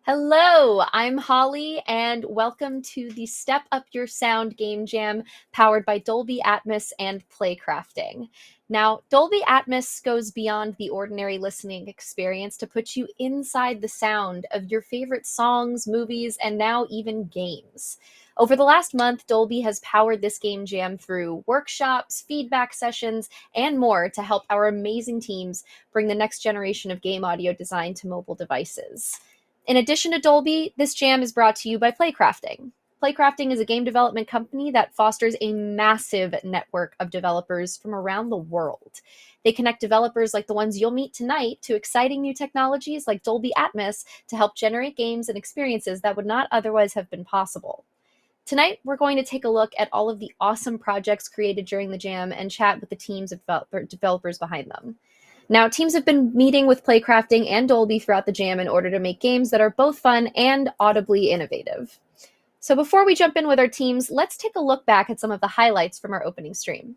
Hello, I'm Holly, and welcome to the Step Up Your Sound Game Jam powered by Dolby Atmos and Playcrafting. Now, Dolby Atmos goes beyond the ordinary listening experience to put you inside the sound of your favorite songs, movies, and now even games. Over the last month, Dolby has powered this game jam through workshops, feedback sessions, and more to help our amazing teams bring the next generation of game audio design to mobile devices. In addition to Dolby, this jam is brought to you by Playcrafting. Playcrafting is a game development company that fosters a massive network of developers from around the world. They connect developers like the ones you'll meet tonight to exciting new technologies like Dolby Atmos to help generate games and experiences that would not otherwise have been possible. Tonight, we're going to take a look at all of the awesome projects created during the jam and chat with the teams of developers behind them. Now, teams have been meeting with Playcrafting and Dolby throughout the jam in order to make games that are both fun and audibly innovative. So before we jump in with our teams, let's take a look back at some of the highlights from our opening stream.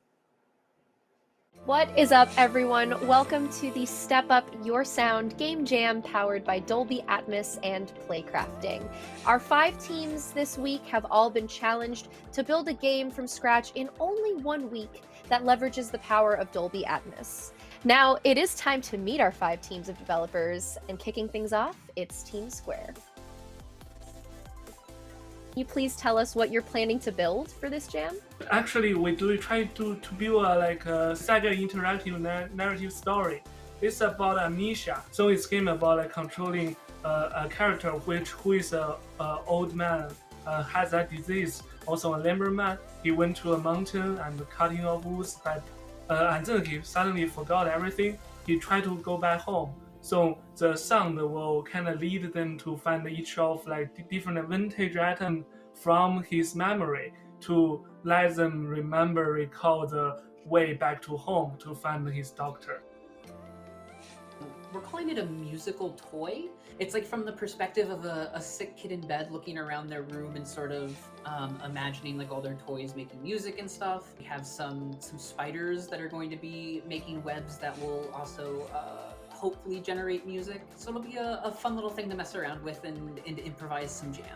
What is up, everyone? Welcome to the Step Up Your Sound Game Jam powered by Dolby Atmos and Playcrafting. Our 5 teams this week have all been challenged to build a game from scratch in only 1 week that leverages the power of Dolby Atmos. Now, it is time to meet our 5 teams of developers, and kicking things off, it's Team Square. Can you please tell us what you're planning to build for this jam? Actually, we do try to build a Sega interactive narrative story. It's about amnesia, so it's game about controlling a character who is a old man, has that disease, also a lumberman. He went to a mountain and cutting off woods, and then he suddenly forgot everything. He tried to go back home. So the sound will kind of lead them to find each of different vintage items from his memory to let them recall the way back to home to find his doctor. We're calling it a musical toy. It's like from the perspective of a sick kid in bed looking around their room and sort of imagining like all their toys making music and stuff. We have some spiders that are going to be making webs that will also hopefully generate music. So it'll be a fun little thing to mess around with and improvise some jams.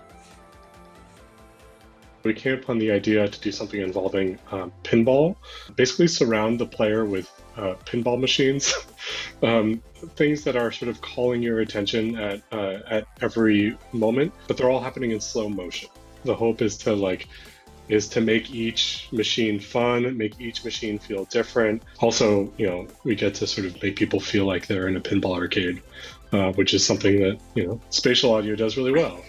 We came upon the idea to do something involving pinball. Basically surround the player with pinball machines, things that are sort of calling your attention at every moment, but they're all happening in slow motion. The hope is to make each machine fun, make each machine feel different. Also, we get to sort of make people feel like they're in a pinball arcade, which is something that, spatial audio does really well.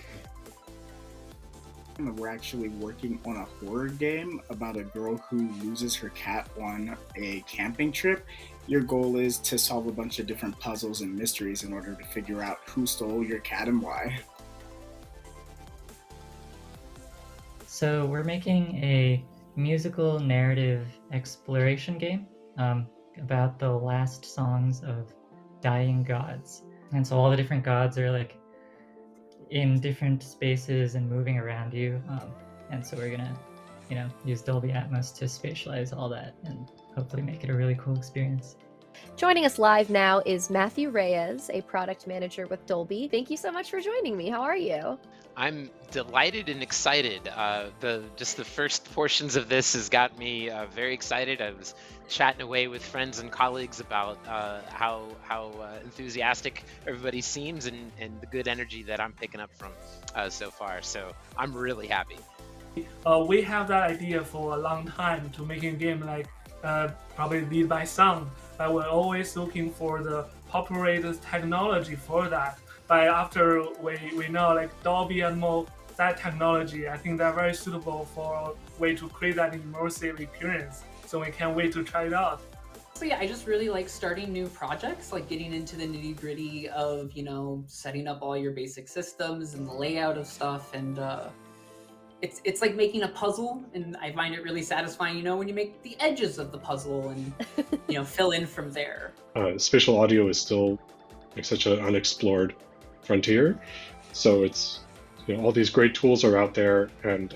We're actually working on a horror game about a girl who loses her cat on a camping trip. Your goal is to solve a bunch of different puzzles and mysteries in order to figure out who stole your cat and why. So we're making a musical narrative exploration game about the last songs of dying gods. And so all the different gods are in different spaces and moving around you. And so we're gonna, use Dolby Atmos to spatialize all that and hopefully make it a really cool experience. Joining us live now is Matthew Reyes, a product manager with Dolby. Thank you so much for joining me. How are you? I'm delighted and excited. Just the first portions of this has got me very excited. I was chatting away with friends and colleagues about how enthusiastic everybody seems and the good energy that I'm picking up from so far. So I'm really happy. We have that idea for a long time to make a game probably lead by sound, but we're always looking for the appropriate technology for that. But after we know Dolby Atmos, that technology, I think they're very suitable for a way to create that immersive experience. So we can't wait to try it out. So yeah, I just really like starting new projects, getting into the nitty gritty of, setting up all your basic systems and the layout of stuff. And it's like making a puzzle, and I find it really satisfying, when you make the edges of the puzzle and, fill in from there. Spatial audio is still such an unexplored frontier. So it's, all these great tools are out there, and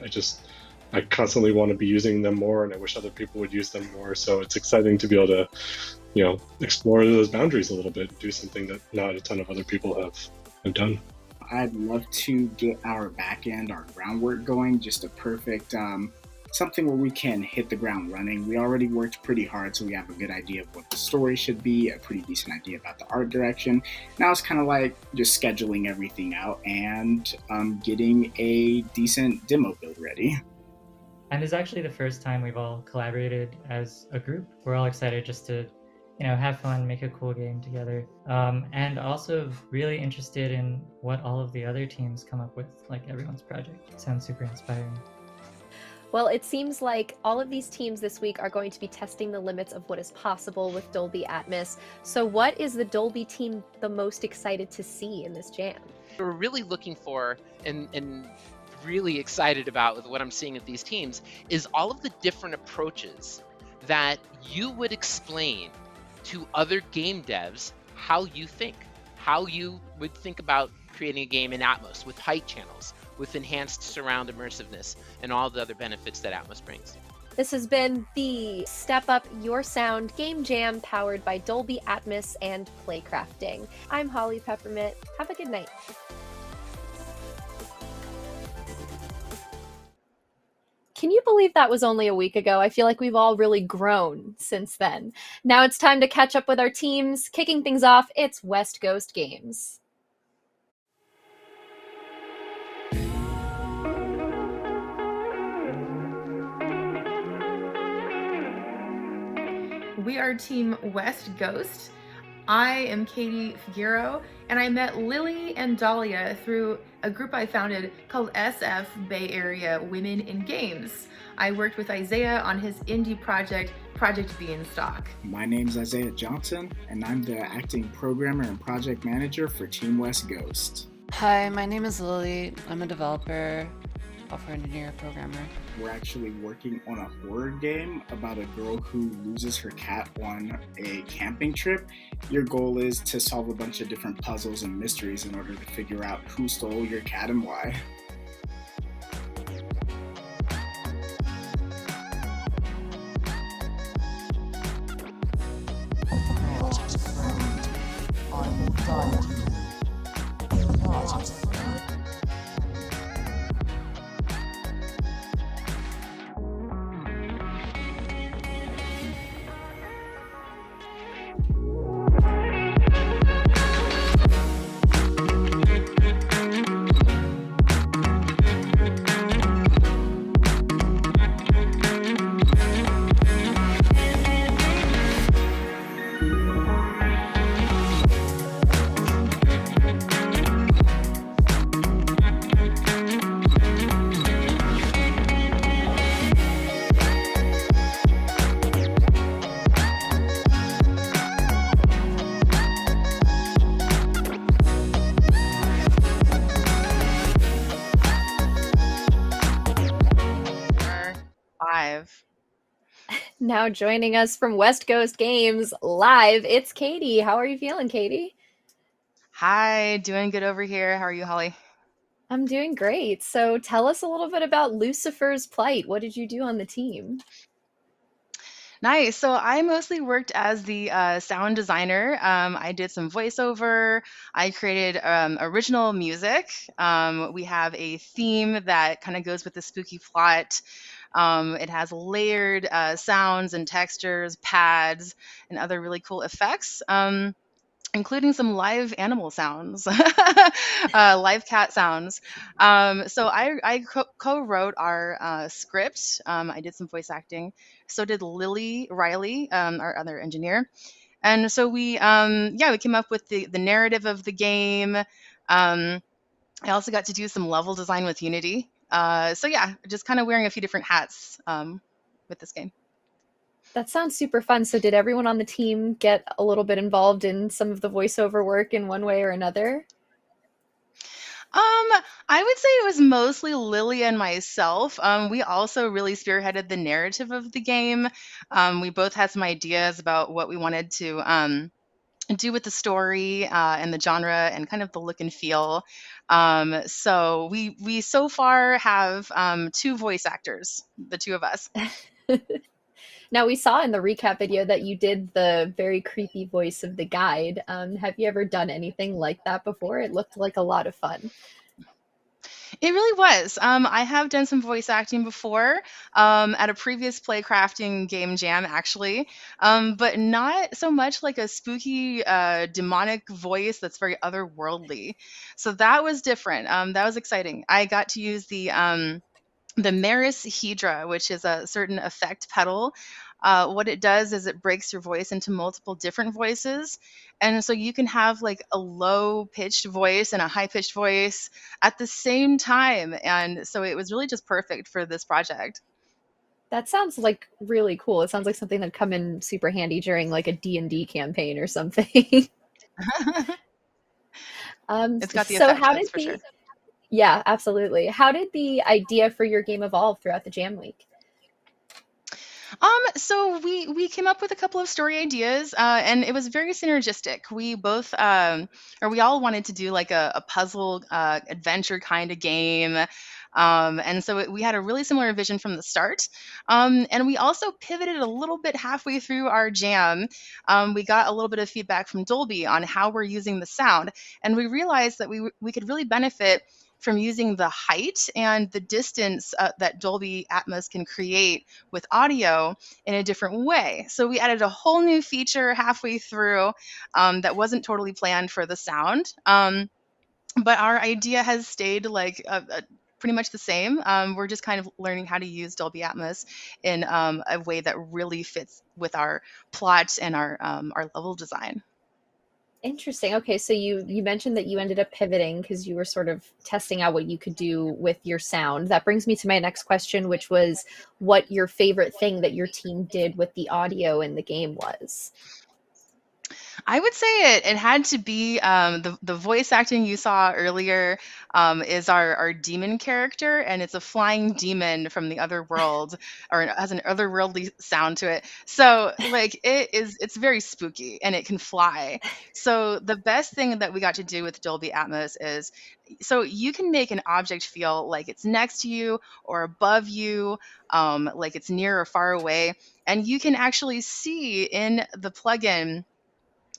I constantly want to be using them more, and I wish other people would use them more. So it's exciting to be able to, explore those boundaries a little bit, do something that not a ton of other people have done. I'd love to get our back end, our groundwork going, just a perfect something where we can hit the ground running. We already worked pretty hard, so we have a good idea of what the story should be, a pretty decent idea about the art direction. Now it's kind of like just scheduling everything out and getting a decent demo build ready. And it's actually the first time we've all collaborated as a group. We're all excited just to, have fun, make a cool game together. And also really interested in what all of the other teams come up with, like everyone's project. It sounds super inspiring. Well, it seems like all of these teams this week are going to be testing the limits of what is possible with Dolby Atmos. So what is the Dolby team the most excited to see in this jam? We're really looking for and really excited about with what I'm seeing at these teams is all of the different approaches that you would explain to other game devs how you would think about creating a game in Atmos with height channels, with enhanced surround immersiveness, and all the other benefits that Atmos brings. This has been the Step Up Your Sound Game Jam powered by Dolby Atmos and Playcrafting. I'm Holly Peppermint. Have a good night. Can you believe that was only a week ago? I feel like we've all really grown since then. Now it's time to catch up with our teams. Kicking things off, it's West Coast Games. We are Team West Ghost. I am Katie Figueroa, and I met Lily and Dahlia through a group I founded called SF Bay Area Women in Games. I worked with Isaiah on his indie project, Project Beanstalk. My name's Isaiah Johnson, and I'm the acting programmer and project manager for Team West Ghost. Hi, my name is Lily. I'm a developer, software engineer, programmer. We're actually working on a horror game about a girl who loses her cat on a camping trip. Your goal is to solve a bunch of different puzzles and mysteries in order to figure out who stole your cat and why. Now joining us from West Coast Games live, it's Katie. How are you feeling, Katie? Hi, doing good over here. How are you, Holly? I'm doing great. So tell us a little bit about Lucifer's Plight. What did you do on the team? Nice. So I mostly worked as the sound designer. I did some voiceover. I created original music. We have a theme that kind of goes with the spooky plot. It has layered sounds and textures, pads, and other really cool effects, including some live animal sounds, live cat sounds. So I co-wrote our script. I did some voice acting. So did Riley, our other engineer. And so we came up with the narrative of the game. I also got to do some level design with Unity. Just kind of wearing a few different hats with this game. That sounds super fun. So did everyone on the team get a little bit involved in some of the voiceover work in one way or another? I would say it was mostly Lily and myself. We also really spearheaded the narrative of the game. We both had some ideas about what we wanted to do with the story and the genre and kind of the look and feel. So we so far have 2 voice actors, the 2 of us. Now, we saw in the recap video that you did the very creepy voice of the guide. Have you ever done anything like that before? It looked like a lot of fun. It really was. I have done some voice acting before at a previous playcrafting game jam, actually, but not so much like a spooky, demonic voice that's very otherworldly. So that was different. That was exciting. I got to use the Maris Hedra, which is a certain effect pedal. What it does is it breaks your voice into multiple different voices. And so you can have like a low pitched voice and a high pitched voice at the same time. And so it was really just perfect for this project. That sounds like really cool. It sounds like something that'd come in super handy during like a D&D campaign or something. It's got the so effect, how that's did for sure. Yeah, absolutely. How did the idea for your game evolve throughout the jam week? So we came up with a couple of story ideas, and it was very synergistic. We both, or we all wanted to do like a puzzle adventure kind of game, and so we had a really similar vision from the start. And we also pivoted a little bit halfway through our jam. We got a little bit of feedback from Dolby on how we're using the sound, and we realized that we could really benefit from using the height and the distance that Dolby Atmos can create with audio in a different way. So we added a whole new feature halfway through that wasn't totally planned for the sound. But our idea has stayed like pretty much the same. We're just kind of learning how to use Dolby Atmos in a way that really fits with our plot and our level design. Interesting. Okay, so you mentioned that you ended up pivoting because you were sort of testing out what you could do with your sound. That brings me to my next question, which was what your favorite thing that your team did with the audio in the game was. I would say it had to be the voice acting you saw earlier is our demon character, and it's a flying demon from the other world, or it has an otherworldly sound to it. So like it's very spooky and it can fly. So the best thing that we got to do with Dolby Atmos is so you can make an object feel like it's next to you or above you, like it's near or far away, and you can actually see in the plugin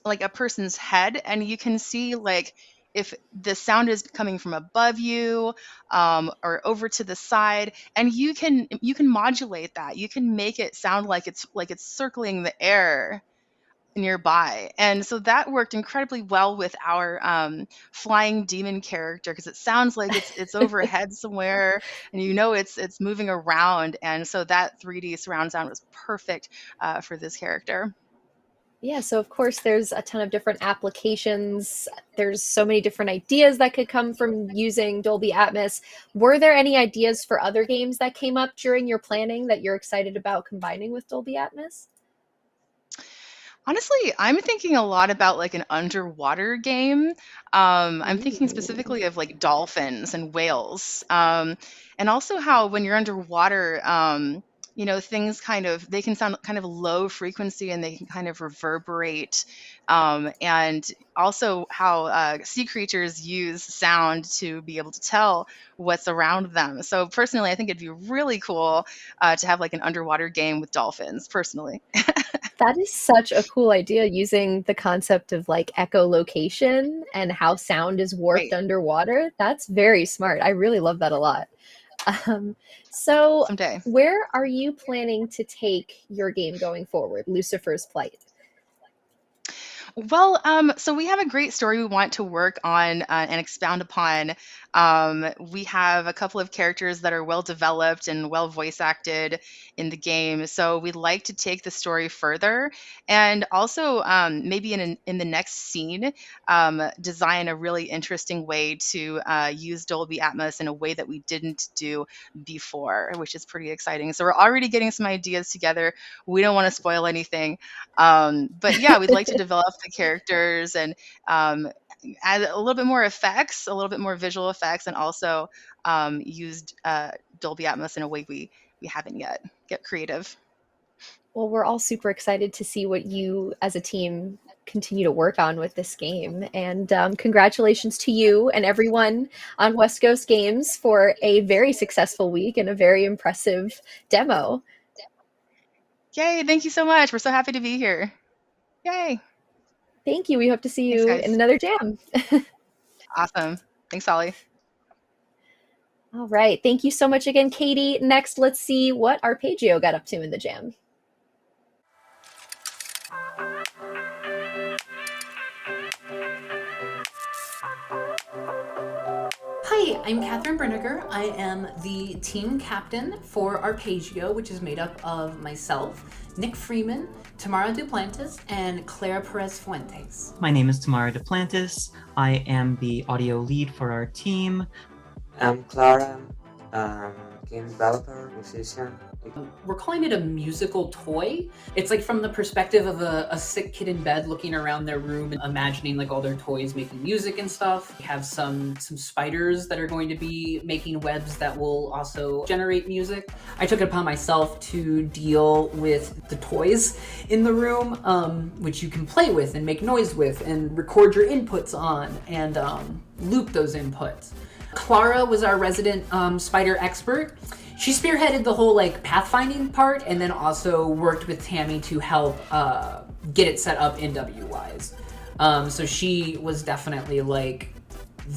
like a person's head, and you can see like if the sound is coming from above you or over to the side, and you can modulate that. You can make it sound like it's circling the air nearby, and so that worked incredibly well with our flying demon character because it sounds like it's overhead somewhere, and it's moving around, and so that 3D surround sound was perfect for this character. Yeah, so of course there's a ton of different applications. There's so many different ideas that could come from using Dolby Atmos. Were there any ideas for other games that came up during your planning that you're excited about combining with Dolby Atmos? Honestly, I'm thinking a lot about like an underwater game. I'm thinking specifically of like dolphins and whales, and also how when you're underwater, things they can sound kind of low frequency and they can kind of reverberate, and also how sea creatures use sound to be able to tell what's around them. So personally, I think it'd be really cool to have like an underwater game with dolphins. Personally. That is such a cool idea, using the concept of like echolocation and how sound is warped Right. underwater. That's very smart. I really love that a lot. So Someday. where are you planning to take your game going forward, Lucifer's Plight? Well, so we have a great story we want to work on and expound upon. We have a couple of characters that are well developed and well voice acted in the game, so we'd like to take the story further, and also maybe in the next scene, design a really interesting way to use Dolby Atmos in a way that we didn't do before, which is pretty exciting. So we're already getting some ideas together. We don't want to spoil anything. But yeah, we'd like to develop the characters and add a little bit more effects, a little bit more visual effects, and also used Dolby Atmos in a way we haven't yet. Get creative. Well, we're all super excited to see what you as a team continue to work on with this game. And congratulations to you and everyone on West Coast Games for a very successful week and a very impressive demo. Yay, thank you so much. We're so happy to be here. Yay. Thank you. We hope to see Thanks, you guys. in another jam. Awesome. Thanks, Holly. All right. Thank you so much again, Katie. Next, let's see what Arpeggio got up to in the jam. Hi, I'm Catherine Brenniger. I am the team captain for Arpeggio, which is made up of myself, Nick Freeman, Tamara Duplantis, and Clara Perez Fuentes. My name is Tamara Duplantis. I am the audio lead for our team. I'm Clara, game developer, musician. We're calling it a musical toy. It's like from the perspective of a sick kid in bed looking around their room and imagining like all their toys making music and stuff. We have some spiders that are going to be making webs that will also generate music. I took it upon myself to deal with the toys in the room, which you can play with and make noise with and record your inputs on and loop those inputs. Clara was our resident spider expert. She spearheaded the whole like pathfinding part and then also worked with Tammy to help get it set up NW-wise. So she was definitely like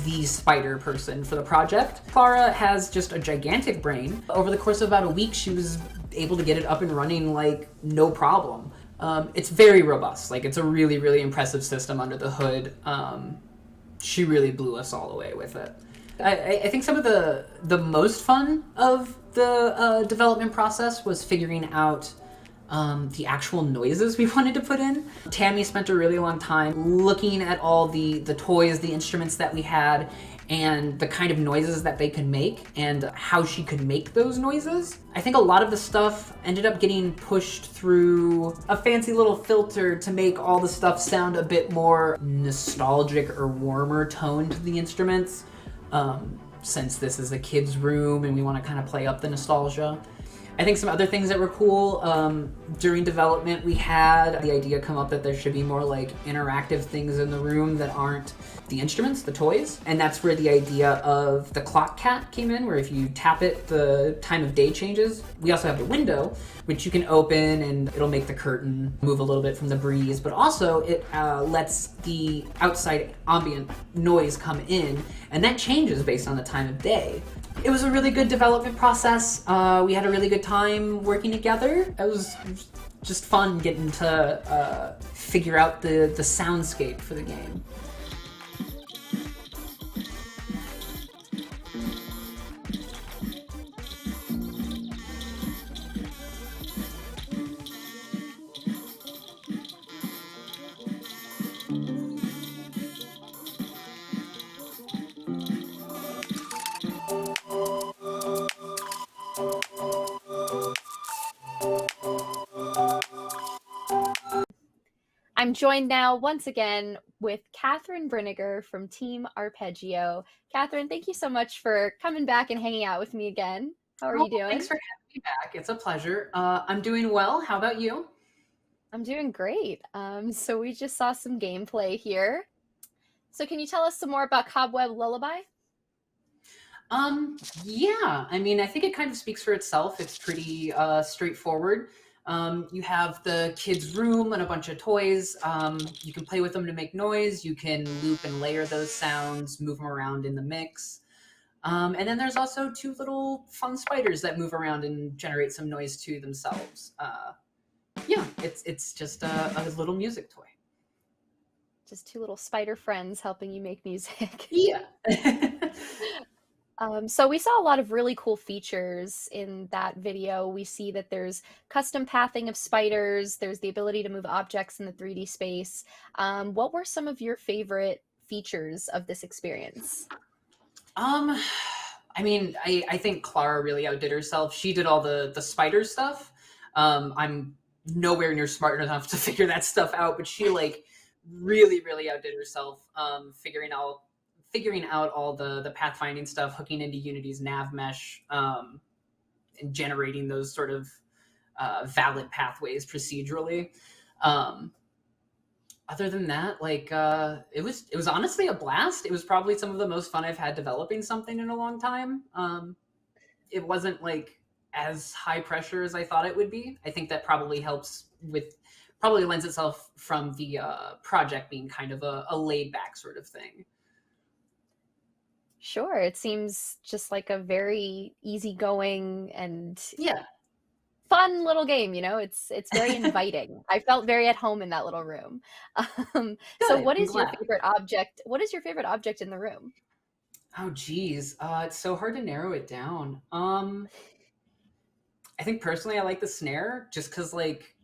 the spider person for the project. Clara has just a gigantic brain. Over the course of about a week, she was able to get it up and running like no problem. It's very robust. Like it's a really, really impressive system under the hood. She really blew us all away with it. I think some of the most fun of the development process was figuring out the actual noises we wanted to put in. Tammy spent a really long time looking at all the toys, the instruments that we had, and the kind of noises that they could make and how she could make those noises. I think a lot of the stuff ended up getting pushed through a fancy little filter to make all the stuff sound a bit more nostalgic or warmer toned to the instruments. Since this is a kid's room and we want to kind of play up the nostalgia. I think some other things that were cool, during development we had the idea come up that there should be more like interactive things in the room that aren't the instruments, the toys. And that's where the idea of the clock cat came in, where if you tap it, the time of day changes. We also have the window, which you can open and it'll make the curtain move a little bit from the breeze, but also it lets the outside ambient noise come in, and that changes based on the time of day. It was a really good development process. We had a really good time working together. It was just fun getting to figure out the soundscape for the game. I'm joined now once again with Catherine Brenniger from Team Arpeggio. Catherine, thank you so much for coming back and hanging out with me again. How are you doing? Thanks for having me back. It's a pleasure. I'm doing well. How about you? I'm doing great. So we just saw some gameplay here. So can you tell us some more about Cobweb Lullaby? Yeah, I mean, I think it kind of speaks for itself. It's pretty straightforward. You have the kid's room and a bunch of toys. You can play with them to make noise. You can loop and layer those sounds, move them around in the mix. And then there's also two little fun spiders that move around and generate some noise to themselves. Yeah, it's just a little music toy. Just two little spider friends helping you make music. Yeah. So we saw a lot of really cool features in that video. We see that there's custom pathing of spiders. There's the ability to move objects in the 3D space. What were some of your favorite features of this experience? I mean, I think Clara really outdid herself. She did all the spider stuff. I'm nowhere near smart enough to figure that stuff out, but she like really, really outdid herself, figuring out all the pathfinding stuff, hooking into Unity's nav mesh, and generating those sort of valid pathways procedurally. Other than that, like it was honestly a blast. It was probably some of the most fun I've had developing something in a long time. It wasn't like as high pressure as I thought it would be. I think that probably probably lends itself from the project being kind of a laid back sort of thing. Sure, it seems just like a very easygoing and Yeah. fun little game, it's very inviting. I felt very at home in that little room. So Good, what I'm is your glad. favorite object? What is your favorite object in the room? Oh geez, it's so hard to narrow it down. I think personally I like the snare just because like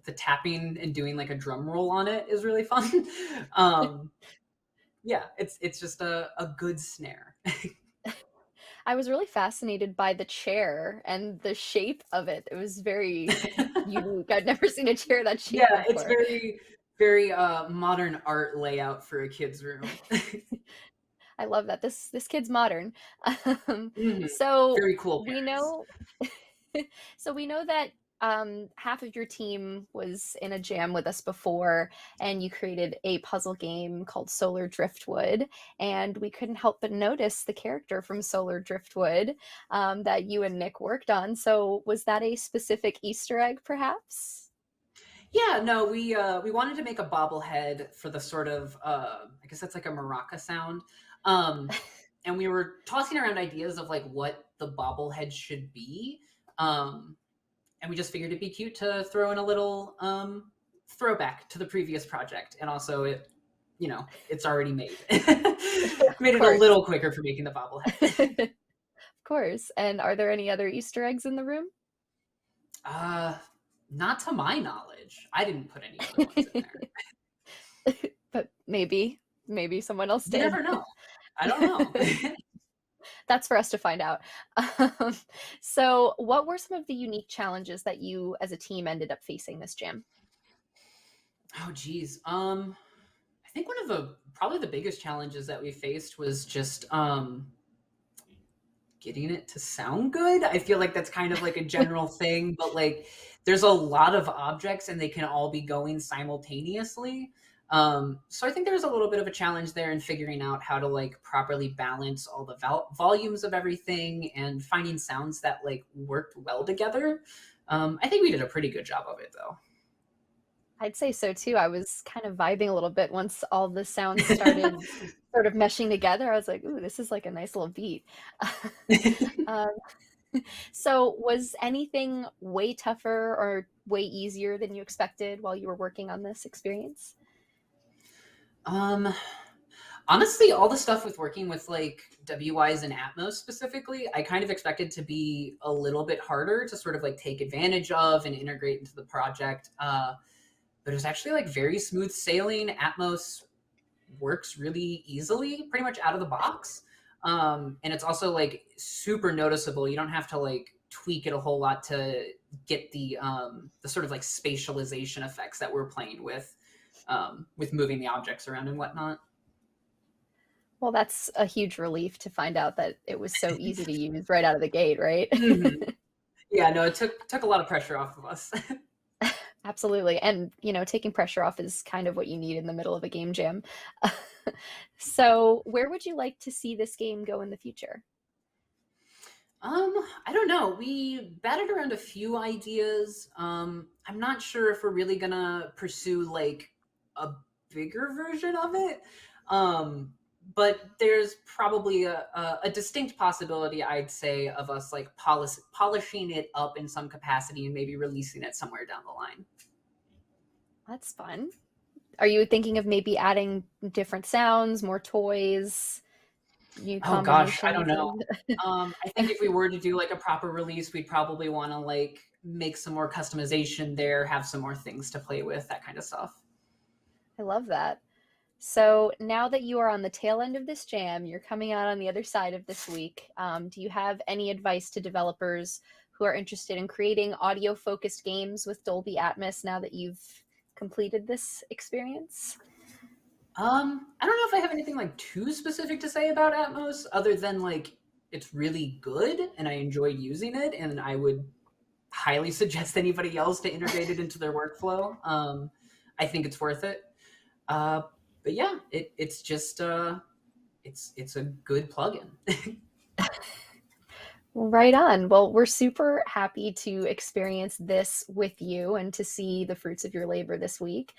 the tapping and doing like a drum roll on it is really fun. Yeah, it's just a good snare. I was really fascinated by the chair and the shape of it. It was very unique. I'd never seen a chair that shape Yeah, it's before. very modern art layout for a kid's room. I love that. This kid's modern. Mhm. So Very cool we parents. know so we know that half of your team was in a jam with us before, and you created a puzzle game called Solar Driftwood, and we couldn't help but notice the character from Solar Driftwood that you and Nick worked on. So was that a specific Easter egg, perhaps? Yeah, no, we wanted to make a bobblehead for the sort of I guess that's like a maraca sound. And we were tossing around ideas of like what the bobblehead should be. And we just figured it'd be cute to throw in a little throwback to the previous project. And also it's already made. Made it a little quicker for making the bobblehead. Of course. And are there any other Easter eggs in the room? Not to my knowledge. I didn't put any other ones in there. But maybe someone else did. You never know. I don't know. That's for us to find out. So what were some of the unique challenges that you as a team ended up facing this jam? Oh geez. I think one of probably the biggest challenges that we faced was just getting it to sound good. I feel like that's kind of like a general thing, but like there's a lot of objects and they can all be going simultaneously. So I think there's a little bit of a challenge there in figuring out how to like properly balance all the volumes of everything and finding sounds that like worked well together. I think we did a pretty good job of it though. I'd say so too. I was kind of vibing a little bit once all the sounds started sort of meshing together. I was like, ooh, this is like a nice little beat. So was anything way tougher or way easier than you expected while you were working on this experience? Honestly, all the stuff with working with like WIs and Atmos specifically, I kind of expected to be a little bit harder to sort of like take advantage of and integrate into the project. But it was actually like very smooth sailing. Atmos works really easily, pretty much out of the box. And it's also like super noticeable. You don't have to like tweak it a whole lot to get the sort of like spatialization effects that we're playing with moving the objects around and whatnot. Well, that's a huge relief to find out that it was so easy to use right out of the gate, right? Mm-hmm. Yeah, no, it took a lot of pressure off of us. Absolutely. And, taking pressure off is kind of what you need in the middle of a game jam. So where would you like to see this game go in the future? I don't know. We batted around a few ideas. I'm not sure if we're really gonna pursue like a bigger version of it. But there's probably a distinct possibility, I'd say, of us like polishing it up in some capacity and maybe releasing it somewhere down the line. That's fun. Are you thinking of maybe adding different sounds, more toys? Oh gosh, I don't know. I think if we were to do like a proper release, we'd probably want to like make some more customization there, have some more things to play with, that kind of stuff. I love that. So now that you are on the tail end of this jam, you're coming out on the other side of this week. Do you have any advice to developers who are interested in creating audio-focused games with Dolby Atmos now that you've completed this experience? I don't know if I have anything like too specific to say about Atmos other than like it's really good and I enjoyed using it and I would highly suggest anybody else to integrate it into their workflow. I think it's worth it. But yeah, it's just it's a good plugin. Right on. Well, we're super happy to experience this with you and to see the fruits of your labor this week.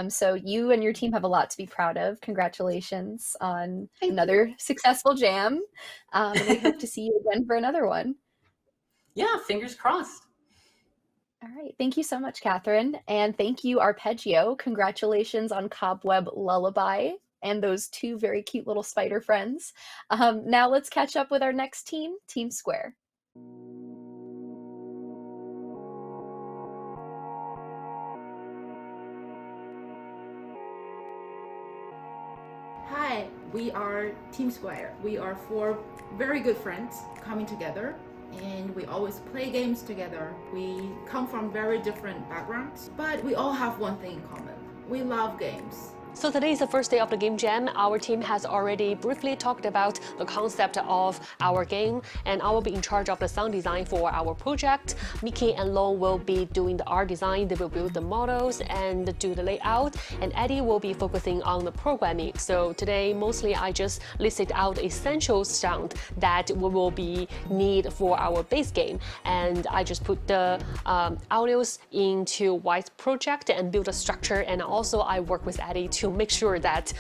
So you and your team have a lot to be proud of. Congratulations on another successful jam. And we hope to see you again for another one. Yeah, fingers crossed. All right. Thank you so much, Catherine. And thank you, Arpeggio. Congratulations on Cobweb Lullaby and those two very cute little spider friends. Now let's catch up with our next team, Team Square. Hi, we are Team Square. We are four very good friends coming together, and we always play games together. We come from very different backgrounds, but we all have one thing in common. We love games. So today is the first day of the game jam. Our team has already briefly talked about the concept of our game, and I will be in charge of the sound design for our project. Mickey and Long will be doing the art design. They will build the models and do the layout, and Eddie will be focusing on the programming. So today, mostly I just listed out essential sound that we will be need for our base game, and I just put the audios into White's project and build a structure, and also I work with Eddie to make sure that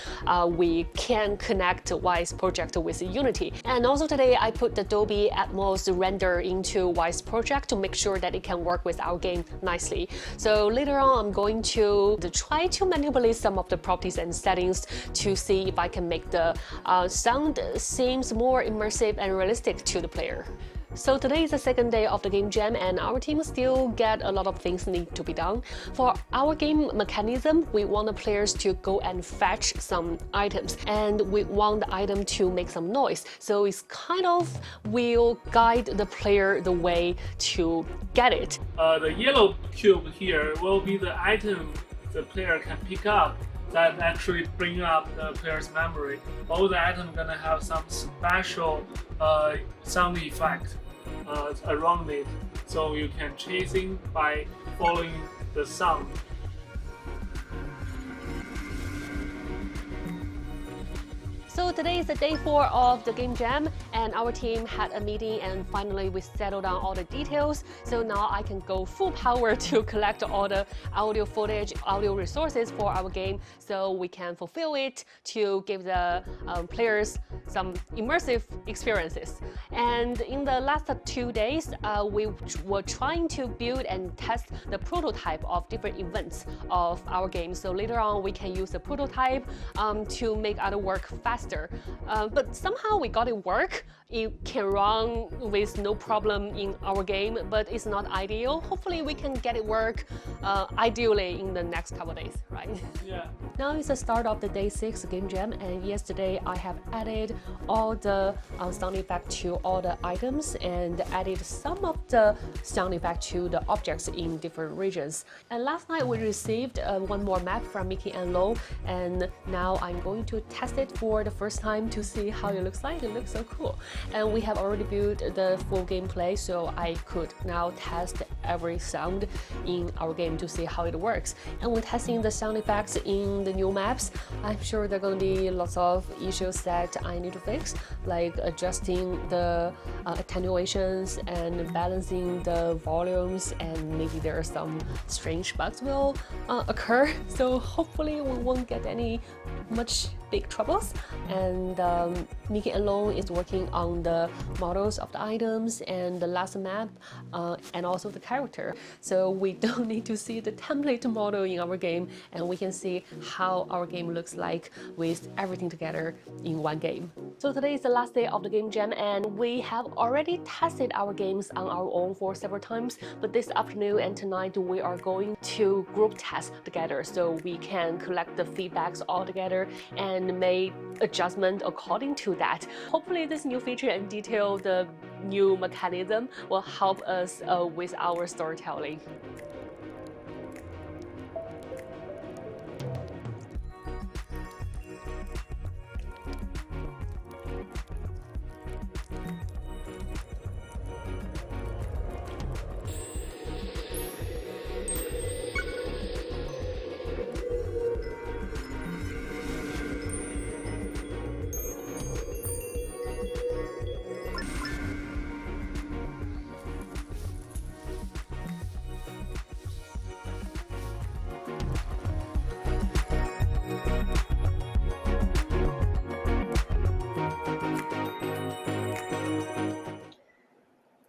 we can connect Wise project with Unity. And also today I put the Dolby Atmos render into Wise project to make sure that it can work with our game nicely. So later on I'm going to try to manipulate some of the properties and settings to see if I can make the sound seems more immersive and realistic to the player. So today is the second day of the game jam, and our team still get a lot of things need to be done. For our game mechanism, we want the players to go and fetch some items, and we want the item to make some noise. So it's kind of will guide the player the way to get it. The yellow cube here will be the item the player can pick up that actually bring up the player's memory. All the items gonna have some special sound effect around it, so you can chasing by following the sound. So today is the day 4 of the game jam, and our team had a meeting and finally we settled down all the details. So now I can go full power to collect all the audio footage, audio resources for our game, so we can fulfill it to give the players some immersive experiences. And in the last 2 days, we were trying to build and test the prototype of different events of our game. So later on we can use the prototype to make other work faster. But somehow we got it work. It can run with no problem in our game, but it's not ideal. Hopefully we can get it work ideally in the next couple of days, right? Yeah. Now it's the start of the day 6 game jam, and yesterday I have added all the sound effect to all the items and added some of the sound effect to the objects in different regions. And last night we received one more map from Mickey and Lo, and now I'm going to test it for the first time to see how it looks like. It looks so cool. And we have already built the full gameplay, so I could now test every sound in our game to see how it works. And when testing the sound effects in the new maps, I'm sure there are going to be lots of issues that I need to fix, like adjusting the attenuations and balancing the volumes, and maybe there are some strange bugs will occur. So hopefully we won't get any much big troubles. And Mickey alone is working on the models of the items and the last map and also the character. So we don't need to see the template model in our game, and we can see how our game looks like with everything together in one game. So today is the last day of the game jam, and we have already tested our games on our own for several times, but this afternoon and tonight we are going to group test together so we can collect the feedbacks all together and make adjustment according to that. Hopefully this new feature and detail, the new mechanism, will help us with our storytelling.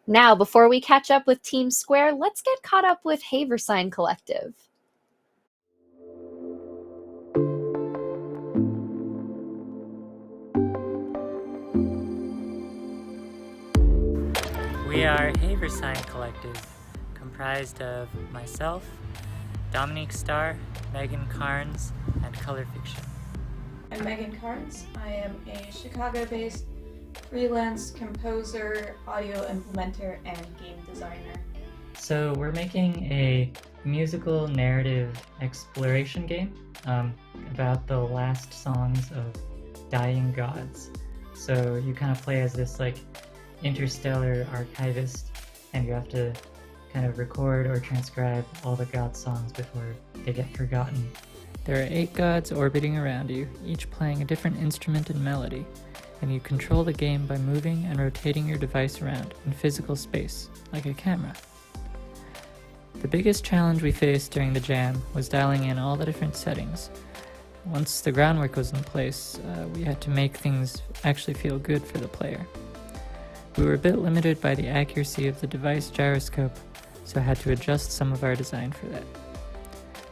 Now, before we catch up with Team Square, let's get caught up with Haversine Collective. We are Haverside Collective, comprised of myself, Dominique Starr, Megan Carnes, and Color Fiction. I'm Megan Carnes. I am a Chicago-based freelance composer, audio implementer, and game designer. So we're making a musical narrative exploration game about the last songs of dying gods. So you kind of play as this like interstellar archivist, and you have to kind of record or transcribe all the god songs before they get forgotten. There are 8 gods orbiting around you, each playing a different instrument and melody, and you control the game by moving and rotating your device around in physical space, like a camera. The biggest challenge we faced during the jam was dialing in all the different settings. Once the groundwork was in place, we had to make things actually feel good for the player. We were a bit limited by the accuracy of the device gyroscope, so I had to adjust some of our design for that.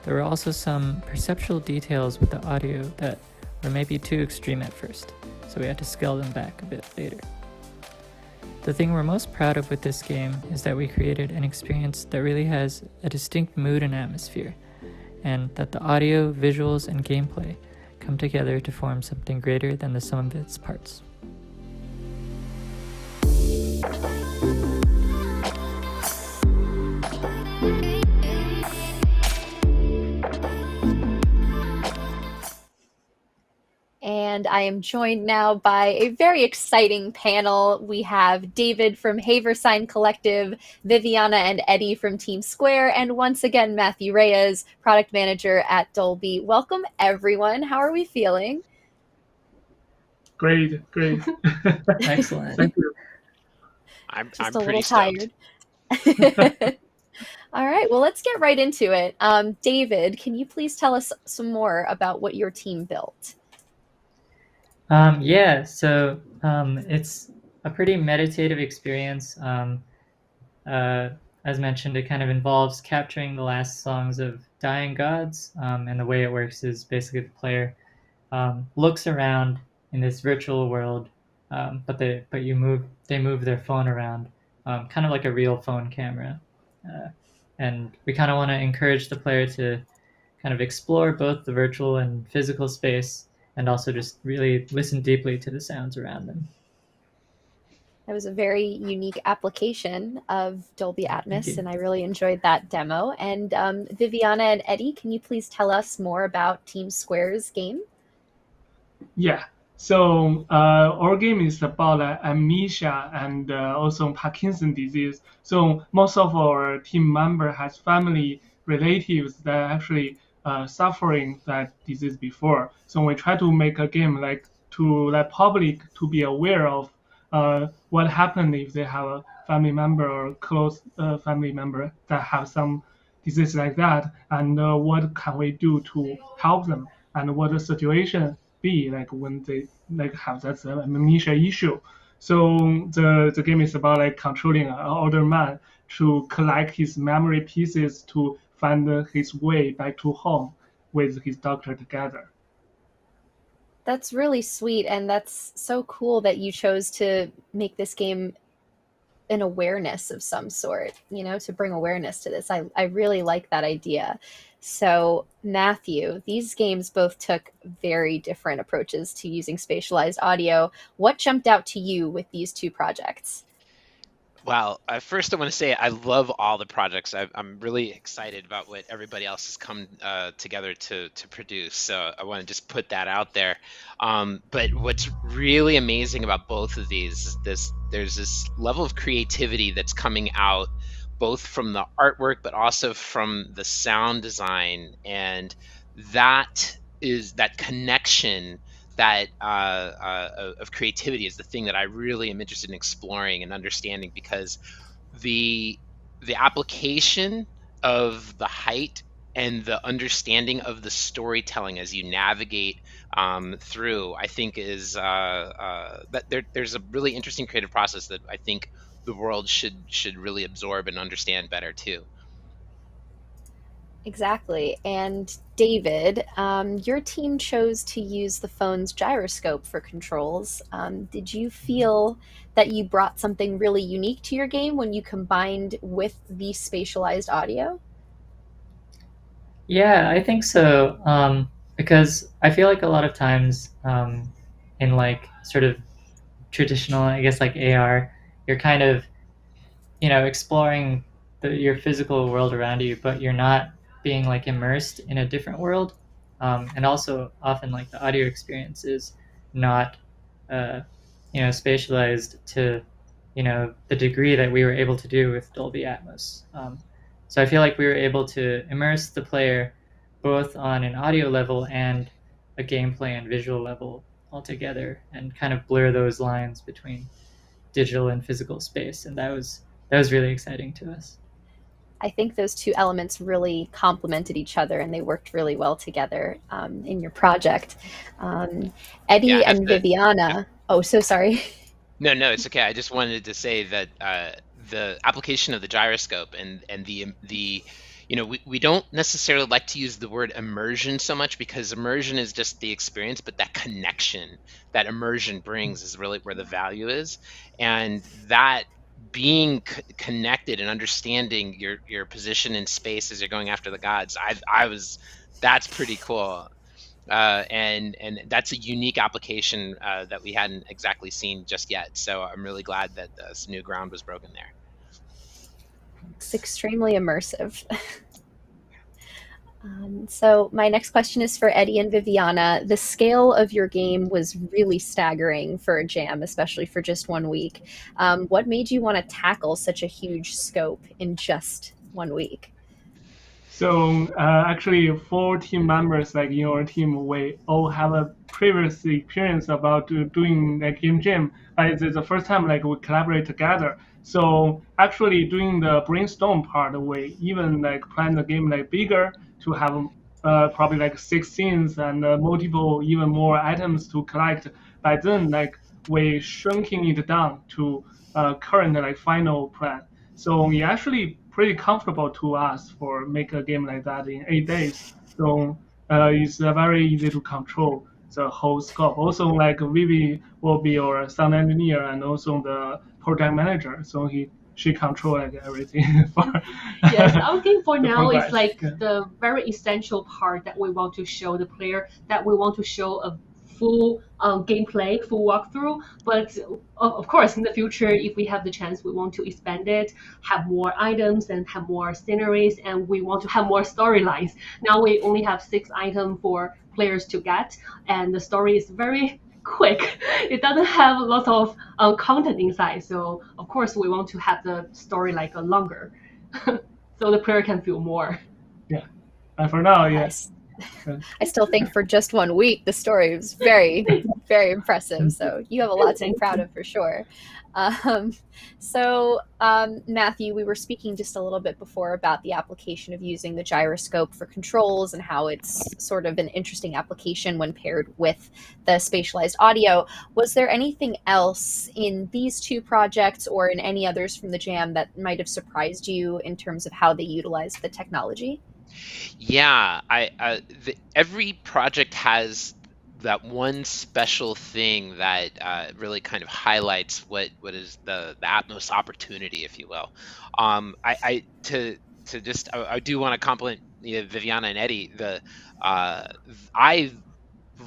There were also some perceptual details with the audio that were maybe too extreme at first, so we had to scale them back a bit later. The thing we're most proud of with this game is that we created an experience that really has a distinct mood and atmosphere, and that the audio, visuals, and gameplay come together to form something greater than the sum of its parts. And I am joined now by a very exciting panel. We have David from Haversine Collective, Viviana and Eddie from Team Square, and once again, Matthew Reyes, product manager at Dolby. Welcome, everyone. How are we feeling? Great. Excellent. Thank you. I'm Just a pretty little stoked. tired. All right, well, let's get right into it. David, can you please tell us some more about what your team built? It's a pretty meditative experience. As mentioned, it kind of involves capturing the last songs of dying gods, and the way it works is basically the player looks around in this virtual world, but they move their phone around, kind of like a real phone camera, and we kind of want to encourage the player to kind of explore both the virtual and physical space, and also just really listen deeply to the sounds around them. That was a very unique application of Dolby Atmos, and I really enjoyed that demo. And Viviana and Eddie, can you please tell us more about Team Square's game? Yeah. So our game is about amnesia and also Parkinson disease. So most of our team member has family relatives that actually suffering that disease before. So we try to make a game like to let public to be aware of what happened if they have a family member or close family member that have some disease like that, and what can we do to help them, and what the situation be like when they like have that amnesia issue. So the game is about like controlling an older man to collect his memory pieces to find his way back to home with his doctor together. That's really sweet, and that's so cool that you chose to make this game an awareness of some sort, to bring awareness to this. I really like that idea. So, Matthew, these games both took very different approaches to using spatialized audio. What jumped out to you with these two projects? Well, first I want to say I love all the projects. I'm really excited about what everybody else has come together to produce. So I want to just put that out there. But what's really amazing about both of these is there's this level of creativity that's coming out, both from the artwork but also from the sound design, and that connection that of creativity is the thing that I really am interested in exploring and understanding, because the application of the height and the understanding of the storytelling as you navigate through, I think is that there's a really interesting creative process that I think the world should really absorb and understand better too. Exactly. And David, your team chose to use the phone's gyroscope for controls. Did you feel that you brought something really unique to your game when you combined with the spatialized audio? Yeah, I think so. Because I feel like a lot of times in like sort of traditional, I guess like AR, you're kind of, exploring your physical world around you, but you're not being like immersed in a different world. And also often like the audio experience is not, uh, spatialized to, the degree that we were able to do with Dolby Atmos. So I feel like we were able to immerse the player both on an audio level and a gameplay and visual level altogether, and kind of blur those lines between digital and physical space, and that was really exciting to us. I think those two elements really complemented each other and they worked really well together in your project. Eddie Yeah, and Viviana. Oh, so sorry. No, it's okay. I just wanted to say that the application of the gyroscope and the we don't necessarily like to use the word immersion so much, because immersion is just the experience, but that connection that immersion brings is really where the value is, and that being connected and understanding your position in space as you're going after the gods. That's pretty cool. And that's a unique application that we hadn't exactly seen just yet. So I'm really glad that some new ground was broken there. It's extremely immersive. So my next question is for Eddie and Viviana. The scale of your game was really staggering for a jam, especially for just 1 week. What made you want to tackle such a huge scope in just 1 week? So actually, 4 team members like in your team, we all have a previous experience about doing like game jam. It's the first time like we collaborate together. So actually, doing the brainstorm part, we even like plan the game like bigger to have probably like 6 scenes and multiple even more items to collect. By then, like we shrinking it down to current like final plan. So we actually pretty comfortable to us for make a game like that in 8 days. So it's very easy to control the whole scope. Also, like Vivi will be our sound engineer and also the project manager. So she control like everything. Yes, our game for now progress. is like the very essential part that we want to show the player, that we want to show a full gameplay, full walkthrough. But of course, in the future, if we have the chance, we want to expand it, have more items and have more sceneries, and we want to have more storylines. Now we only have 6 items for players to get, and the story is very quick. It doesn't have lots of content inside, so of course we want to have the story like longer, so the player can feel more. Yeah, and for now, yes. I still think for just 1 week, the story was very, very impressive. So you have a lot to be proud of for sure. Matthew, we were speaking just a little bit before about the application of using the gyroscope for controls and how it's sort of an interesting application when paired with the spatialized audio. Was there anything else in these 2 projects or in any others from the Jam that might have surprised you in terms of how they utilized the technology? Yeah, every project has that one special thing that really kind of highlights what is the Atmos opportunity, if you will. I do want to compliment Viviana and Eddie. I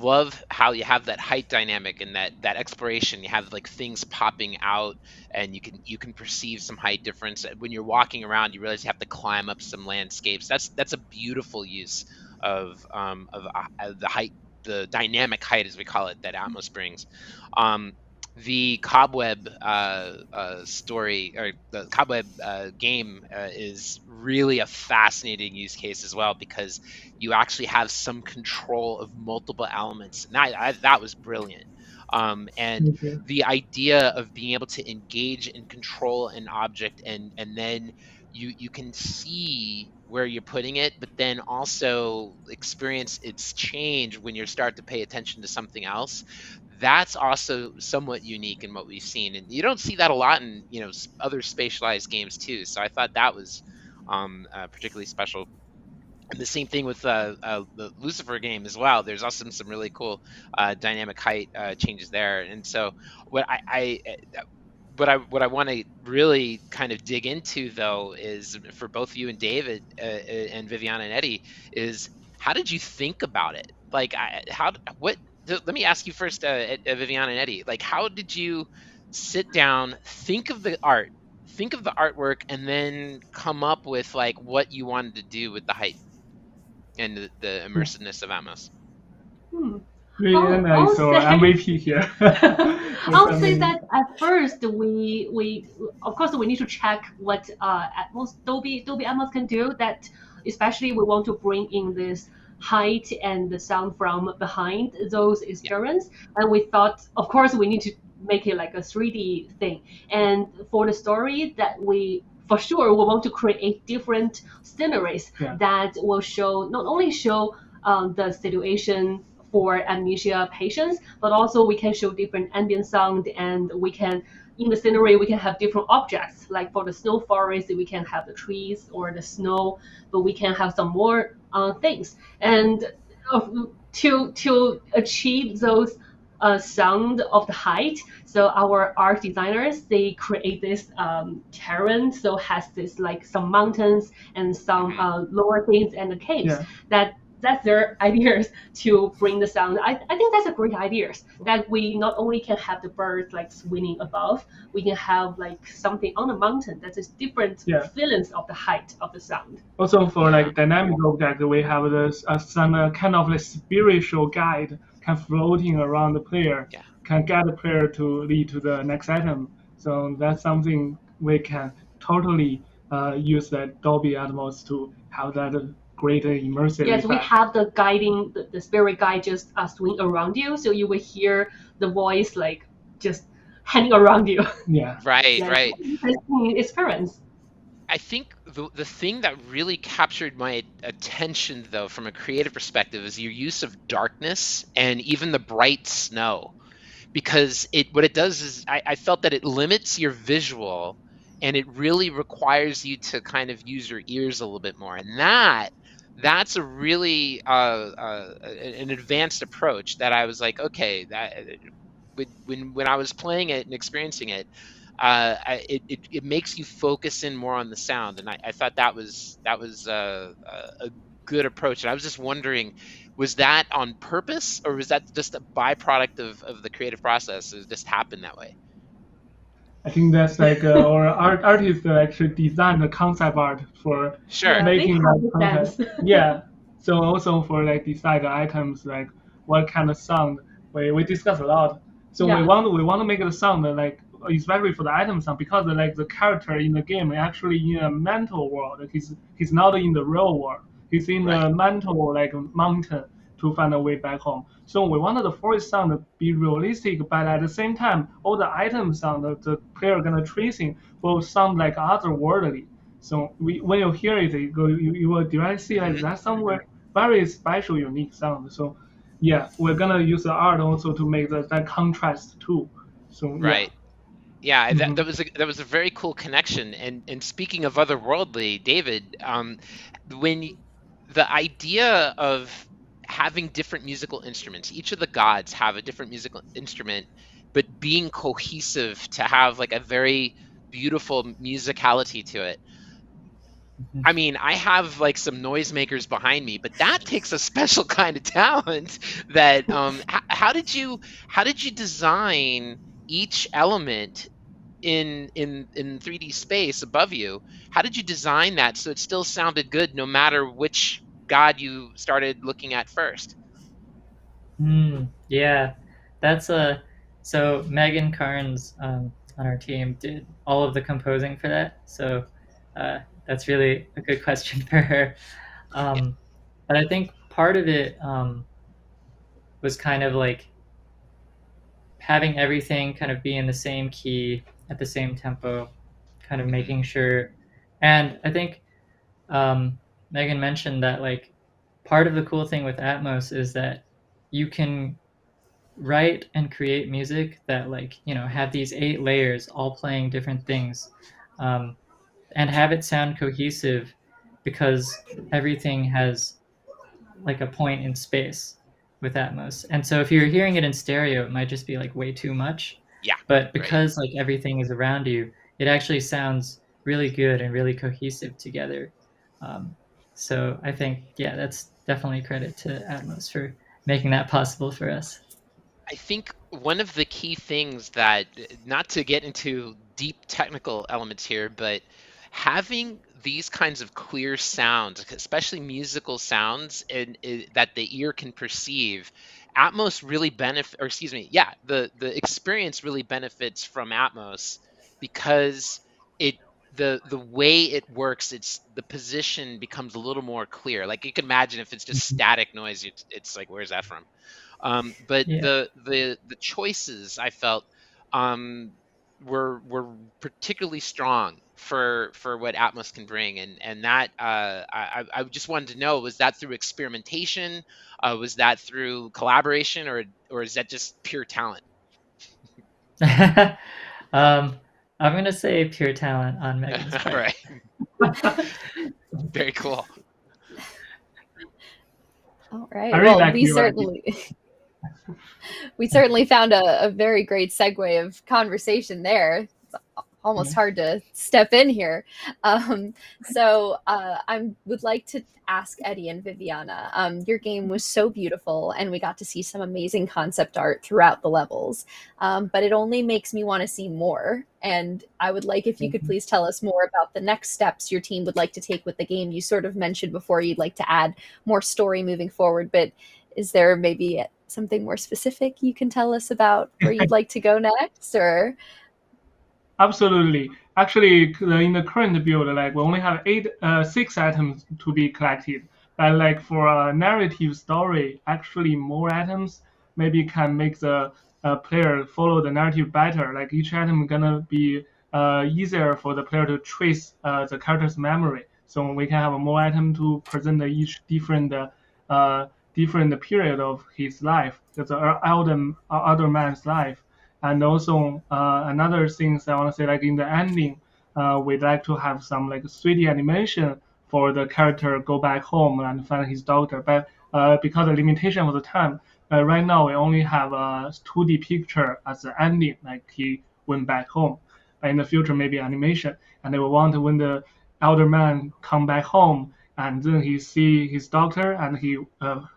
love how you have that height dynamic and that exploration. You have like things popping out, and you can perceive some height difference when you're walking around. You realize you have to climb up some landscapes. That's a beautiful use of the height, the dynamic height, as we call it, that Atmos brings. The Cobweb story, or the Cobweb game, is really a fascinating use case as well, because you actually have some control of multiple elements, and that was brilliant. And the idea of being able to engage and control an object, and then you can see where you're putting it, but then also experience its change when you start to pay attention to something else. that's also somewhat unique in what we've seen, and you don't see that a lot in other spatialized games too. So I thought that was particularly special. And the same thing with the Lucifer game as well. There's also some really cool dynamic height changes there. And so what what I want to really kind of dig into though is for both you and David and Viviana and Eddie is how did you think about it? Like let me ask you first, Viviana and Eddie, like how did you sit down, think of the art, think of the artwork, and then come up with like what you wanted to do with the height and the immersiveness of Atmos? Rihanna is our MVP here. I'll say that at first we of course we need to check what Atmos Dolby Atmos can do. That especially we want to bring in this height and the sound from behind those experience. And we thought, of course, we need to make it like a 3D thing. And for the story that we for sure we want to create different sceneries that will show not only show the situation for amnesia patients, but also we can show different ambient sound, and we can in the scenery we can have different objects. Like for the snow forest, we can have the trees or the snow, but we can have some more things. And to achieve those sound of the height, so our art designers they create this terrain, so has this like some mountains and some lower things and the caves that's their ideas to bring the sound. I think that's a great idea that we not only can have the birds like swinging above, we can have like something on the mountain that is different feelings of the height of the sound. Also for like dynamic object, we have this some kind of like spiritual guide kind of floating around the player, can guide the player to lead to the next item. So that's something we can totally use that Dolby Atmos to have that greater immersive Yes, effect. we have the guiding, the spirit guide just swing around you, so you will hear the voice like just hanging around you. Yeah. Right. Experience. I think the thing that really captured my attention, though, from a creative perspective, is your use of darkness and even the bright snow, because what it does is I felt that it limits your visual, and it really requires you to kind of use your ears a little bit more, and that's a really an advanced approach that I was like, okay, that when I was playing it and experiencing it, it makes you focus in more on the sound, and I thought that was a good approach. And I was just wondering, was that on purpose, or was that just a byproduct of the creative process? It just happened that way? I think that's like our artists actually designed the concept art for making that content. Yeah. So also for like decide the items, like what kind of sound we discuss a lot. So we want to make the sound like especially for the item sound, because like the character in the game is actually in a mental world. He's not in the real world. He's in the mental like mountain to find a way back home. So we wanted the forest sound to be realistic, but at the same time, all the item sound the player gonna tracing will sound like otherworldly. So when you hear it, you will directly see like that's somewhere very special, unique sound. So yeah, we're gonna use the art also to make that contrast too. So yeah, that was a very cool connection. And speaking of otherworldly, David, when the idea of having different musical instruments, each of the gods have a different musical instrument, but being cohesive to have like a very beautiful musicality to it. I mean, I have like some noisemakers behind me, but that takes a special kind of talent. That how did you design each element in 3D space above you? How did you design that so it still sounded good no matter which god you started looking at first? Yeah, that's so Megan Carnes on our team did all of the composing for that. So that's really a good question for her. But I think part of it was kind of like having everything kind of be in the same key at the same tempo, kind of making sure. And I think Megan mentioned that like part of the cool thing with Atmos is that you can write and create music that have these 8 layers all playing different things, and have it sound cohesive because everything has like a point in space with Atmos. And so if you're hearing it in stereo, it might just be like way too much. Yeah. But because like everything is around you, it actually sounds really good and really cohesive together. So I think, yeah, that's definitely credit to Atmos for making that possible for us. I think one of the key things that, not to get into deep technical elements here, but having these kinds of clear sounds, especially musical sounds, and that the ear can perceive, Atmos really benefit, or excuse me, yeah, the experience really benefits from Atmos because it the way it works, the position becomes a little more clear. Like you can imagine if it's just static noise, it's like, where's that from? But Yeah. the choices I felt were particularly strong for what Atmos can bring, and that I just wanted to know, was that through experimentation, was that through collaboration, or is that just pure talent? I'm gonna say pure talent on Megan's part. All right. Very cool. All right. I really Well, like we your certainly found a very great segue of conversation there. It's almost hard to step in here. So I would like to ask Eddie and Viviana. Your game was so beautiful, and we got to see some amazing concept art throughout the levels. But it only makes me want to see more. And I would like if you could please tell us more about the next steps your team would like to take with the game. You sort of mentioned before you'd like to add more story moving forward, but is there maybe something more specific you can tell us about where you'd like to go next, or? Absolutely. Actually, in the current build, like we only have 6 items to be collected. But like for a narrative story, actually more items maybe can make the player follow the narrative better. Like each item gonna be easier for the player to trace the character's memory. So we can have more item to present each different period of his life. That's an elder man's life. And also another things I want to say, like in the ending, we'd like to have some like 3D animation for the character go back home and find his doctor. But because of the limitation of the time, right now we only have a 2D picture as the ending, like he went back home. But in the future, maybe animation, and they will want when the elder man come back home and then he see his doctor and he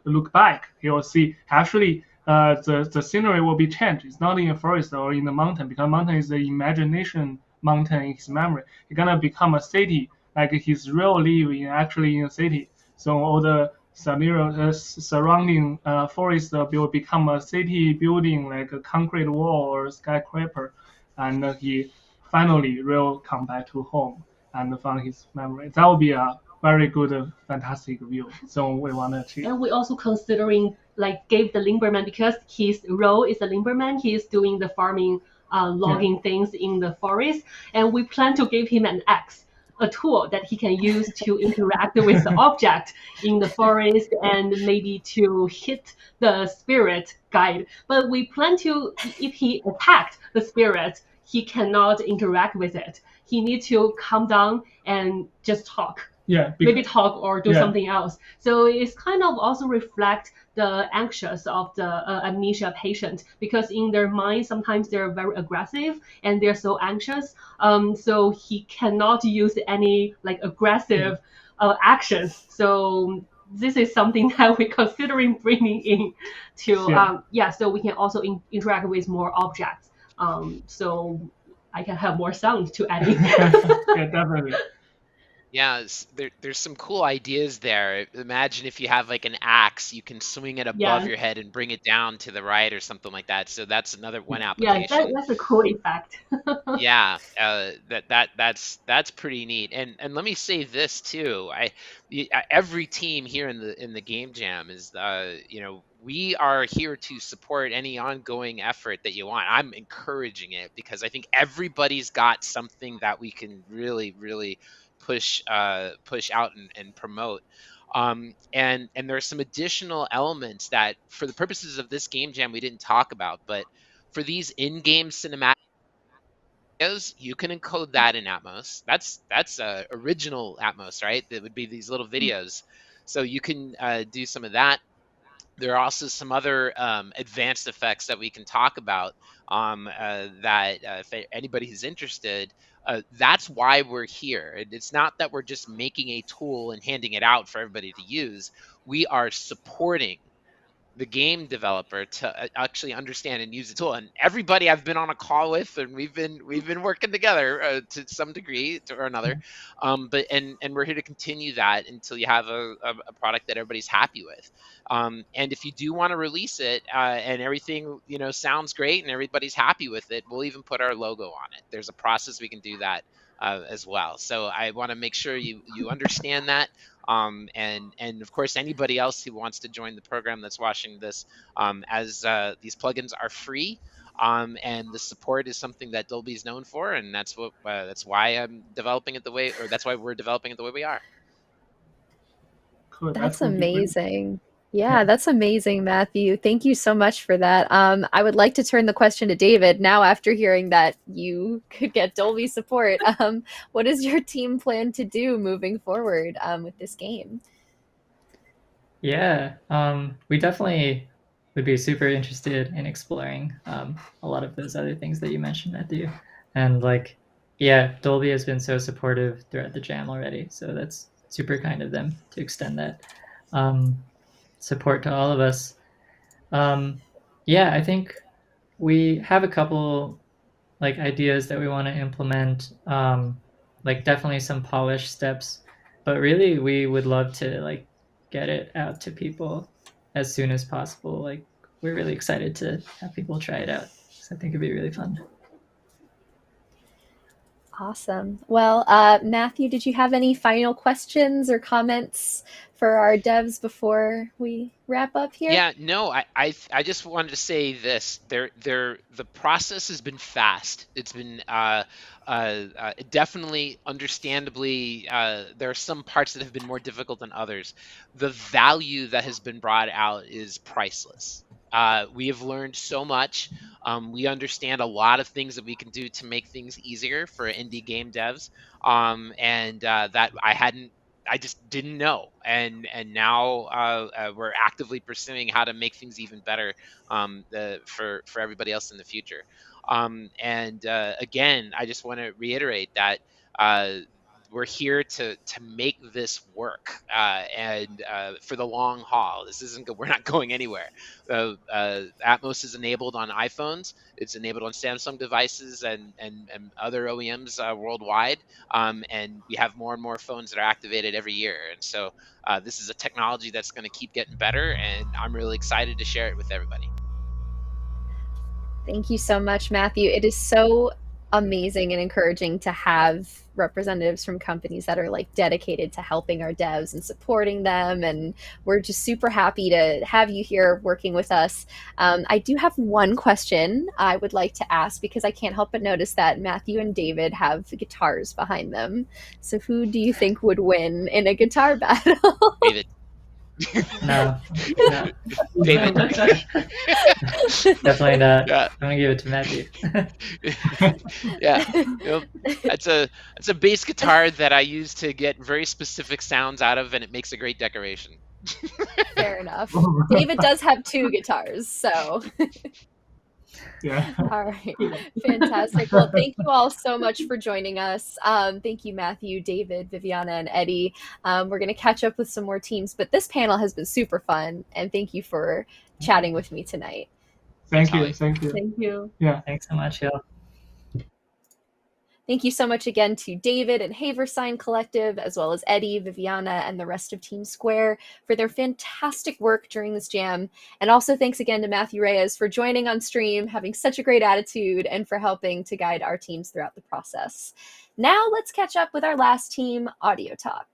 look back, he will see actually the scenery will be changed. It's not in a forest or in the mountain, because mountain is the imagination mountain in his memory. It's gonna become a city, like his real live in actually in a city. So all the surrounding forest will become a city building, like a concrete wall or skyscraper, and he finally will come back to home and find his memory. That would be a very good, fantastic view. So we want to achieve. And we also considering like gave the Limberman, because his role is a Limberman. He is doing the farming, logging things in the forest, and we plan to give him an axe, a tool that he can use to interact with the object in the forest and maybe to hit the spirit guide. But we plan to, if he attacked the spirit, he cannot interact with it. He needs to calm down and just talk. Yeah, maybe talk or do something else. So it's kind of also reflect the anxious of the amnesia patient, because in their mind sometimes they're very aggressive and they're so anxious. So he cannot use any like aggressive actions. So this is something that we're considering bringing in to so we can also interact with more objects. So I can have more sound to add in. Yeah, definitely. Yeah, there's some cool ideas there. Imagine if you have like an axe, you can swing it above your head and bring it down to the right or something like that. So that's another one application. Yeah, that's a cool effect. Yeah, that's pretty neat. And let me say this too. Every team here in the Game Jam is we are here to support any ongoing effort that you want. I'm encouraging it because I think everybody's got something that we can really push out and promote. And there are some additional elements that, for the purposes of this game jam, we didn't talk about. But for these in-game cinematic videos, you can encode that in Atmos. That's original Atmos, right? That would be these little videos. So you can do some of that. There are also some other advanced effects that we can talk about that if anybody who's interested, that's why we're here. It's not that we're just making a tool and handing it out for everybody to use. We are supporting the game developer to actually understand and use the tool. And everybody I've been on a call with, and we've been working together to some degree or another. But we're here to continue that until you have a product that everybody's happy with. And if you do want to release it and everything sounds great and everybody's happy with it, we'll even put our logo on it. There's a process we can do that as well. So I want to make sure you understand that. And of course, anybody else who wants to join the program that's watching this, as these plugins are free, and the support is something that Dolby is known for, and that's why I'm developing it the way, or that's why we're developing it the way we are. Cool. That's would be great. amazing. Yeah, that's amazing, Matthew. Thank you so much for that. I would like to turn the question to David now after hearing that you could get Dolby support. What does your team plan to do moving forward with this game? Yeah, we definitely would be super interested in exploring a lot of those other things that you mentioned, Matthew. And yeah, Dolby has been so supportive throughout the jam already, so that's super kind of them to extend that support to all of us. Yeah, I think we have a couple ideas that we want to implement, definitely some polish steps, but really we would love to get it out to people as soon as possible. We're really excited to have people try it out, so I think it'd be really fun. Awesome. Well, Matthew, did you have any final questions or comments for our devs before we wrap up here? Yeah, no, I just wanted to say this. The process has been fast. It's been definitely, understandably, there are some parts that have been more difficult than others. The value that has been brought out is priceless. We have learned so much. We understand a lot of things that we can do to make things easier for indie game devs, and that I just didn't know, and now we're actively pursuing how to make things even better for everybody else in the future. Again, I just want to reiterate that we're here to make this work, and for the long haul. This isn't we're not going anywhere. Atmos is enabled on iPhones. It's enabled on Samsung devices and other OEMs worldwide. And we have more and more phones that are activated every year. And so this is a technology that's going to keep getting better, and I'm really excited to share it with everybody. Thank you so much, Matthew. It is so amazing and encouraging to have representatives from companies that are dedicated to helping our devs and supporting them, and we're just super happy to have you here working with us. I do have one question I would like to ask, because I can't help but notice that Matthew and David have guitars behind them. So who do you think would win in a guitar battle? David. No. David. Definitely not. Yeah. I'm gonna give it to Matthew. Yeah, it's a bass guitar that I use to get very specific sounds out of, and it makes a great decoration. Fair enough. David does have two guitars, so. Yeah. All right. Fantastic. Well, thank you all so much for joining us. Thank you, Matthew, David, Viviana, and Eddie. We're going to catch up with some more teams, but this panel has been super fun, and thank you for chatting with me tonight. Thank you. Thank you. Thank you. Yeah. Thanks so much, y'all. Thank you so much again to David and Haverside Collective, as well as Eddie, Viviana, and the rest of Team Square for their fantastic work during this jam. And also thanks again to Matthew Reyes for joining on stream, having such a great attitude, and for helping to guide our teams throughout the process. Now let's catch up with our last team, Audio Talk.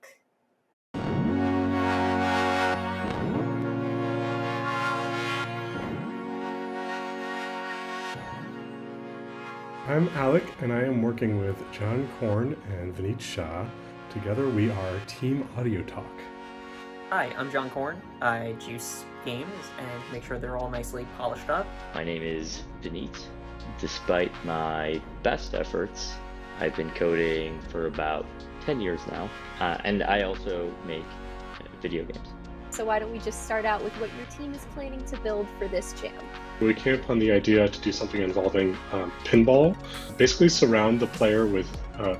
I'm Alec, and I am working with John Korn and Vineet Shah. Together we are Team Audio Talk. Hi, I'm John Korn. I juice games and make sure they're all nicely polished up. My name is Vineet. Despite my best efforts, I've been coding for about 10 years now, and I also make video games. So why don't we just start out with what your team is planning to build for this jam? We came upon the idea to do something involving pinball. Basically surround the player with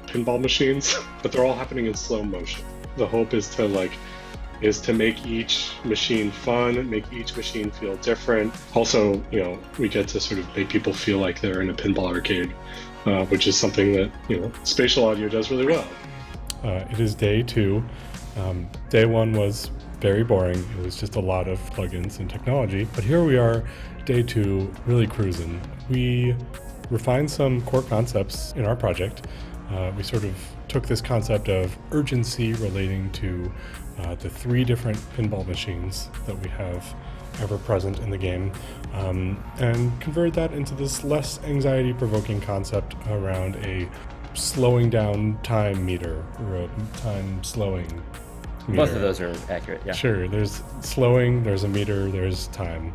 pinball machines, but they're all happening in slow motion. The hope is to make each machine fun, make each machine feel different. Also, we get to sort of make people feel like they're in a pinball arcade, which is something that, spatial audio does really well. It is day 2. Day 1 was very boring. It was just a lot of plugins and technology. But here we are, day 2, really cruising. We refined some core concepts in our project. We sort of took this concept of urgency relating to the 3 different pinball machines that we have ever present in the game, and converted that into this less anxiety-provoking concept around a slowing down time meter, or a time slowing meter. Both of those are accurate, yeah. Sure, there's slowing, there's a meter, there's time.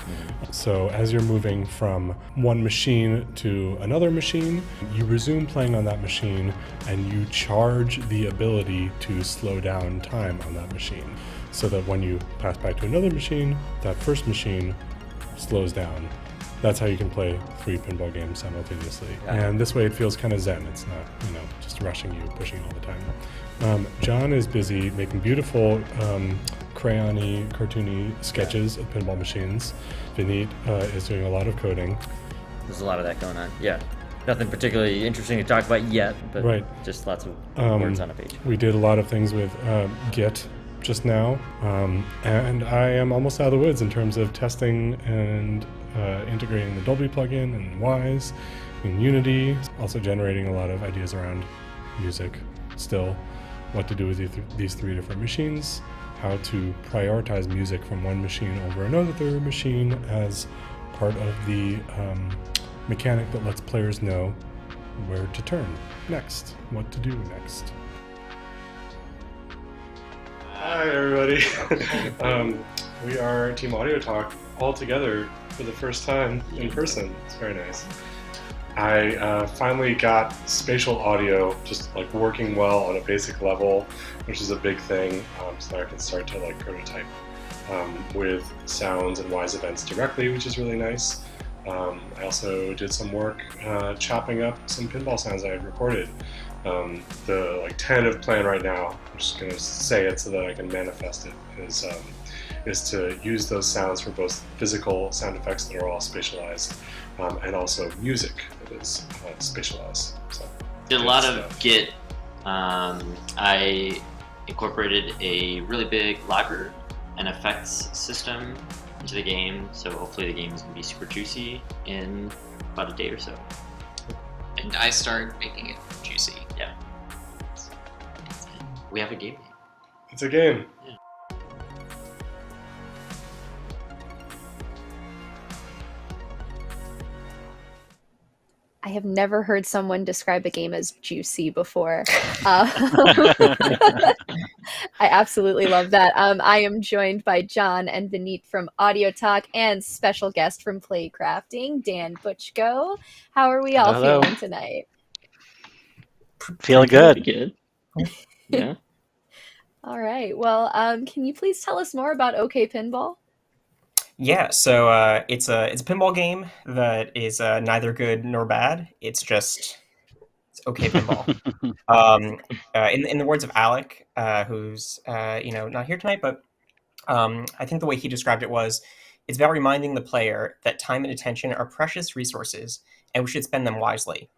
So as you're moving from one machine to another machine, you resume playing on that machine and you charge the ability to slow down time on that machine, so that when you pass back to another machine, that first machine slows down. That's how you can play 3 pinball games simultaneously. Yeah. And this way it feels kind of zen. It's not, just rushing you, pushing all the time. John is busy making beautiful crayon-y, cartoony sketches of pinball machines. Vineet is doing a lot of coding. There's a lot of that going on, yeah. Nothing particularly interesting to talk about yet, but just lots of words on a page. We did a lot of things with Git just now, and I am almost out of the woods in terms of testing and integrating the Dolby plugin and Wise in Unity. Also generating a lot of ideas around music still, what to do with these 3 different machines, how to prioritize music from one machine over another machine as part of the mechanic that lets players know where to turn next, what to do next. Hi, everybody. We are Team Audio Talk all together for the first time in person. It's very nice. I finally got spatial audio just working well on a basic level, which is a big thing, so that I can start to prototype with sounds and Wise events directly, which is really nice. I also did some work chopping up some pinball sounds I had recorded. The tentative plan right now, I'm just going to say it so that I can manifest it, is to use those sounds for both physical sound effects that are all spatialized, and also music that is spatialized. So, did a lot of Git. I incorporated a really big library and effects system into the game, so hopefully the game is going to be super juicy in about a day or so. And I started making it juicy. Yeah. We have a game. It's a game. Yeah. I have never heard someone describe a game as juicy before. I absolutely love that. I am joined by John and Vineet from Audio Talk and special guest from Playcrafting, Dan Butchko. How are we all feeling tonight? Feeling good. Good. Yeah. All right. Well, can you please tell us more about OK Pinball? Yeah, so it's a pinball game that is neither good nor bad. It's okay pinball. In the words of Alec, who's not here tonight, but I think the way he described it was, it's about reminding the player that time and attention are precious resources, and we should spend them wisely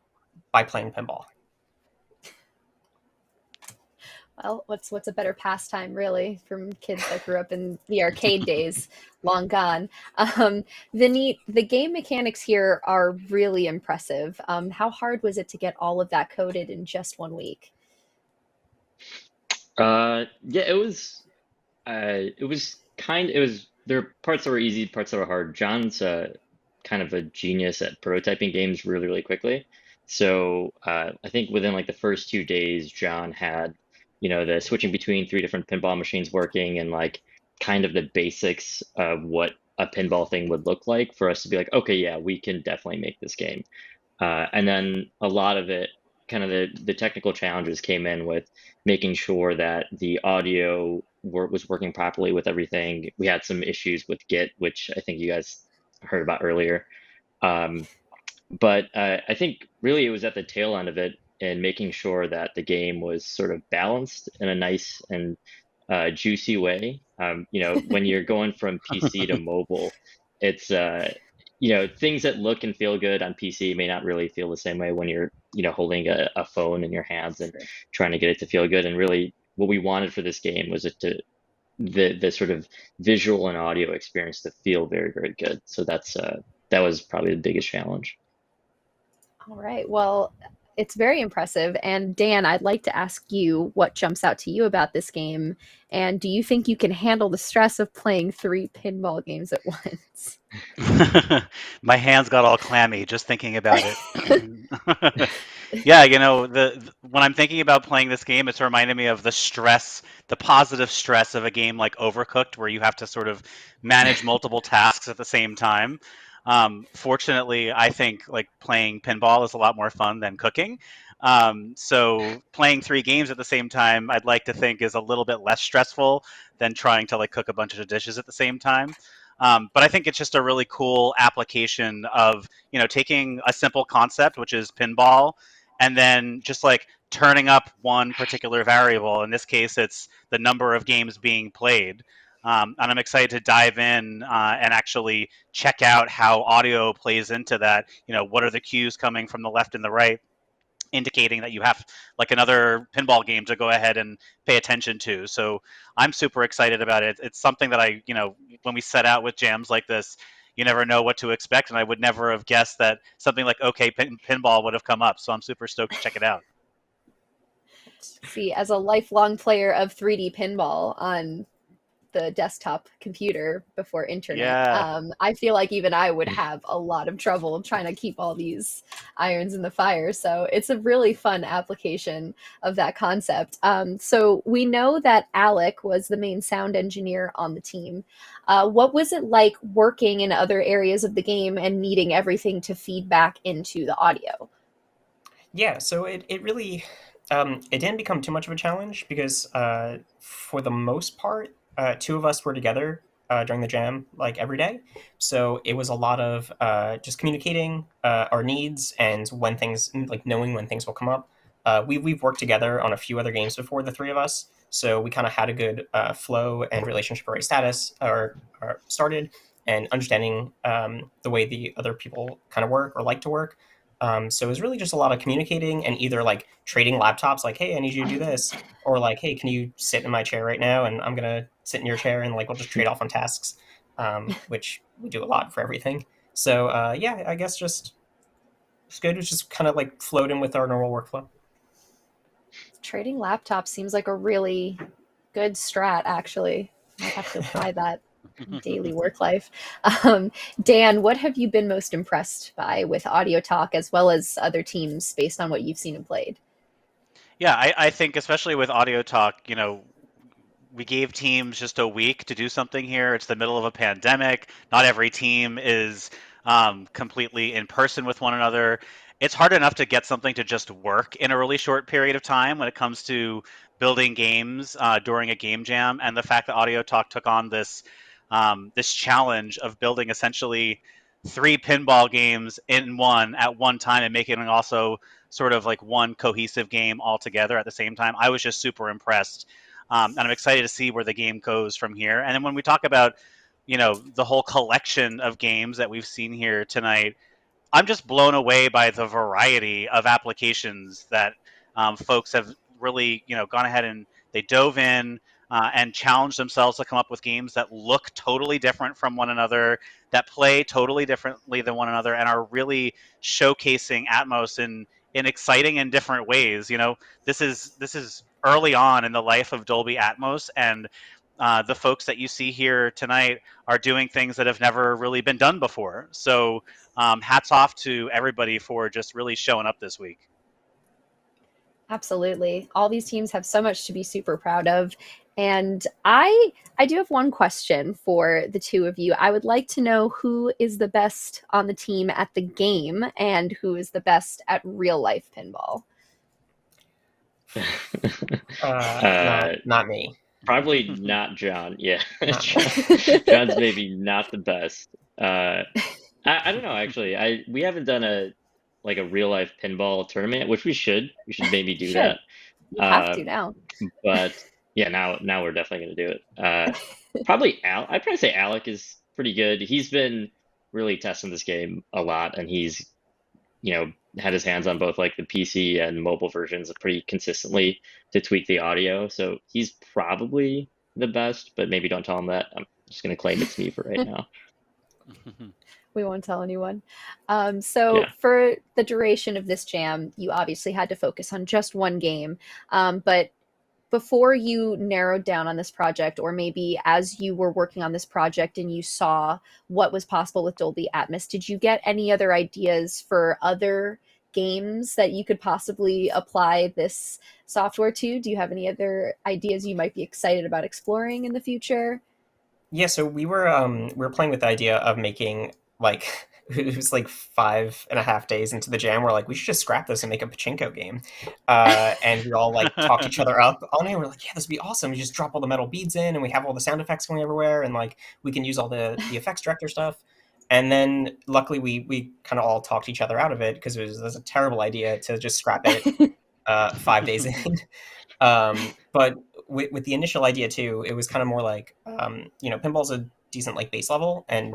by playing pinball. Well, what's a better pastime, really, from kids that grew up in the arcade days, long gone. Vineet, the game mechanics here are really impressive. How hard was it to get all of that coded in just 1 week? Yeah, it was. There are parts that were easy, parts that were hard. John's kind of a genius at prototyping games really, really quickly. So I think within the first 2 days, John had the switching between 3 different pinball machines working, and kind of the basics of what a pinball thing would look like for us to be like, okay, yeah, we can definitely make this game. And then a lot of it, kind of the technical challenges came in with making sure that the audio was working properly with everything. We had some issues with Git, which I think you guys heard about earlier. But I think really it was at the tail end of it and making sure that the game was sort of balanced in a nice and juicy way. When you're going from PC to mobile, it's things that look and feel good on PC may not really feel the same way when you're holding a phone in your hands and trying to get it to feel good. And really, what we wanted for this game was the sort of visual and audio experience to feel very, very good. So that was probably the biggest challenge. All right. Well, it's very impressive. And Dan, I'd like to ask you what jumps out to you about this game. And do you think you can handle the stress of playing 3 pinball games at once? My hands got all clammy just thinking about it. Yeah, when I'm thinking about playing this game, it's reminding me of the positive stress of a game like Overcooked, where you have to sort of manage multiple tasks at the same time. Fortunately, I think like playing pinball is a lot more fun than cooking. So playing 3 games at the same time, I'd like to think is a little bit less stressful than trying to like cook a bunch of dishes at the same time. But I think it's just a really cool application of, taking a simple concept, which is pinball, and then just like turning up one particular variable. In this case, it's the number of games being played. And I'm excited to dive in and actually check out how audio plays into that. What are the cues coming from the left and the right, indicating that you have like another pinball game to go ahead and pay attention to. So I'm super excited about it. It's something that when we set out with jams like this, you never know what to expect. And I would never have guessed that something like Pinball would have come up. So I'm super stoked to check it out. See, as a lifelong player of 3D pinball on the desktop computer before internet, Yeah. I feel like even I would have a lot of trouble trying to keep all these irons in the fire. So it's a really fun application of that concept. So we know that Alec was the main sound engineer on the team. What was it like working in other areas of the game and needing everything to feed back into the audio? Yeah, so it really it didn't become too much of a challenge because for the most part, 2 of us were together during the jam like every day. So it was a lot of just communicating our needs and when things, like knowing when things will come up. We've worked together on a few other games before, the 3 of us. So we kind of had a good flow and relationship already started, and understanding the way the other people kind of work or like to work. So it was really just a lot of communicating and either like trading laptops, like, hey, I need you to do this, or like, hey, can you sit in my chair right now? And I'm going to sit in your chair, and like, we'll just trade off on tasks, which we do a lot for everything. So yeah, I guess it's good. It's just kind of like flowed in with our normal workflow. Trading laptops seems like a really good strat, actually. I might have to apply that daily work life. Dan, what have you been most impressed by with Audio Talk as well as other teams based on what you've seen and played? Yeah, I think especially with Audio Talk, we gave teams just a week to do something here. It's the middle of a pandemic. Not every team is completely in person with one another. It's hard enough to get something to just work in a really short period of time when it comes to building games during a game jam. And the fact that Audio Talk took on this challenge of building essentially 3 pinball games in one at one time and making it also sort of like one cohesive game all together at the same time, I was just super impressed. And I'm excited to see where the game goes from here. And then when we talk about, the whole collection of games that we've seen here tonight, I'm just blown away by the variety of applications that folks have really, gone ahead and they dove in and challenged themselves to come up with games that look totally different from one another, that play totally differently than one another, and are really showcasing Atmos in exciting and different ways. This is early on in the life of Dolby Atmos, and the folks that you see here tonight are doing things that have never really been done before. So hats off to everybody for just really showing up this week. Absolutely. All these teams have so much to be super proud of. And I do have one question for the two of you. I would like to know who is the best on the team at the game and who is the best at real life pinball. Not me. Probably not John. Yeah, Not John's maybe not the best. I don't know actually. We haven't done a real life pinball tournament, which we should. We should maybe do that. You have to now. But yeah, now we're definitely gonna do it. Probably I'd probably say Alec is pretty good. He's been really testing this game a lot, and he's had his hands on both like the PC and mobile versions pretty consistently to tweak the audio. So he's probably the best, but maybe don't tell him that. I'm just gonna claim it's me for right now. We won't tell anyone. For the duration of this jam, you obviously had to focus on just one game. But before you narrowed down on this project, or maybe as you were working on this project and you saw what was possible with Dolby Atmos, did you get any other ideas for other games that you could possibly apply this software to? Do you have any other ideas you might be excited about exploring in the future? Yeah, so we were playing with the idea of making it was 5.5 days into the jam. We're like, we should just scrap this and make a pachinko game. And we all talked each other up on it. We're like, yeah, this would be awesome. We just drop all the metal beads in and we have all the sound effects going everywhere. And we can use all the effects director stuff. And then luckily we kind of all talked each other out of it because it was a terrible idea to just scrap it 5 days in. But with the initial idea too, it was kind of more pinball's a decent base level, and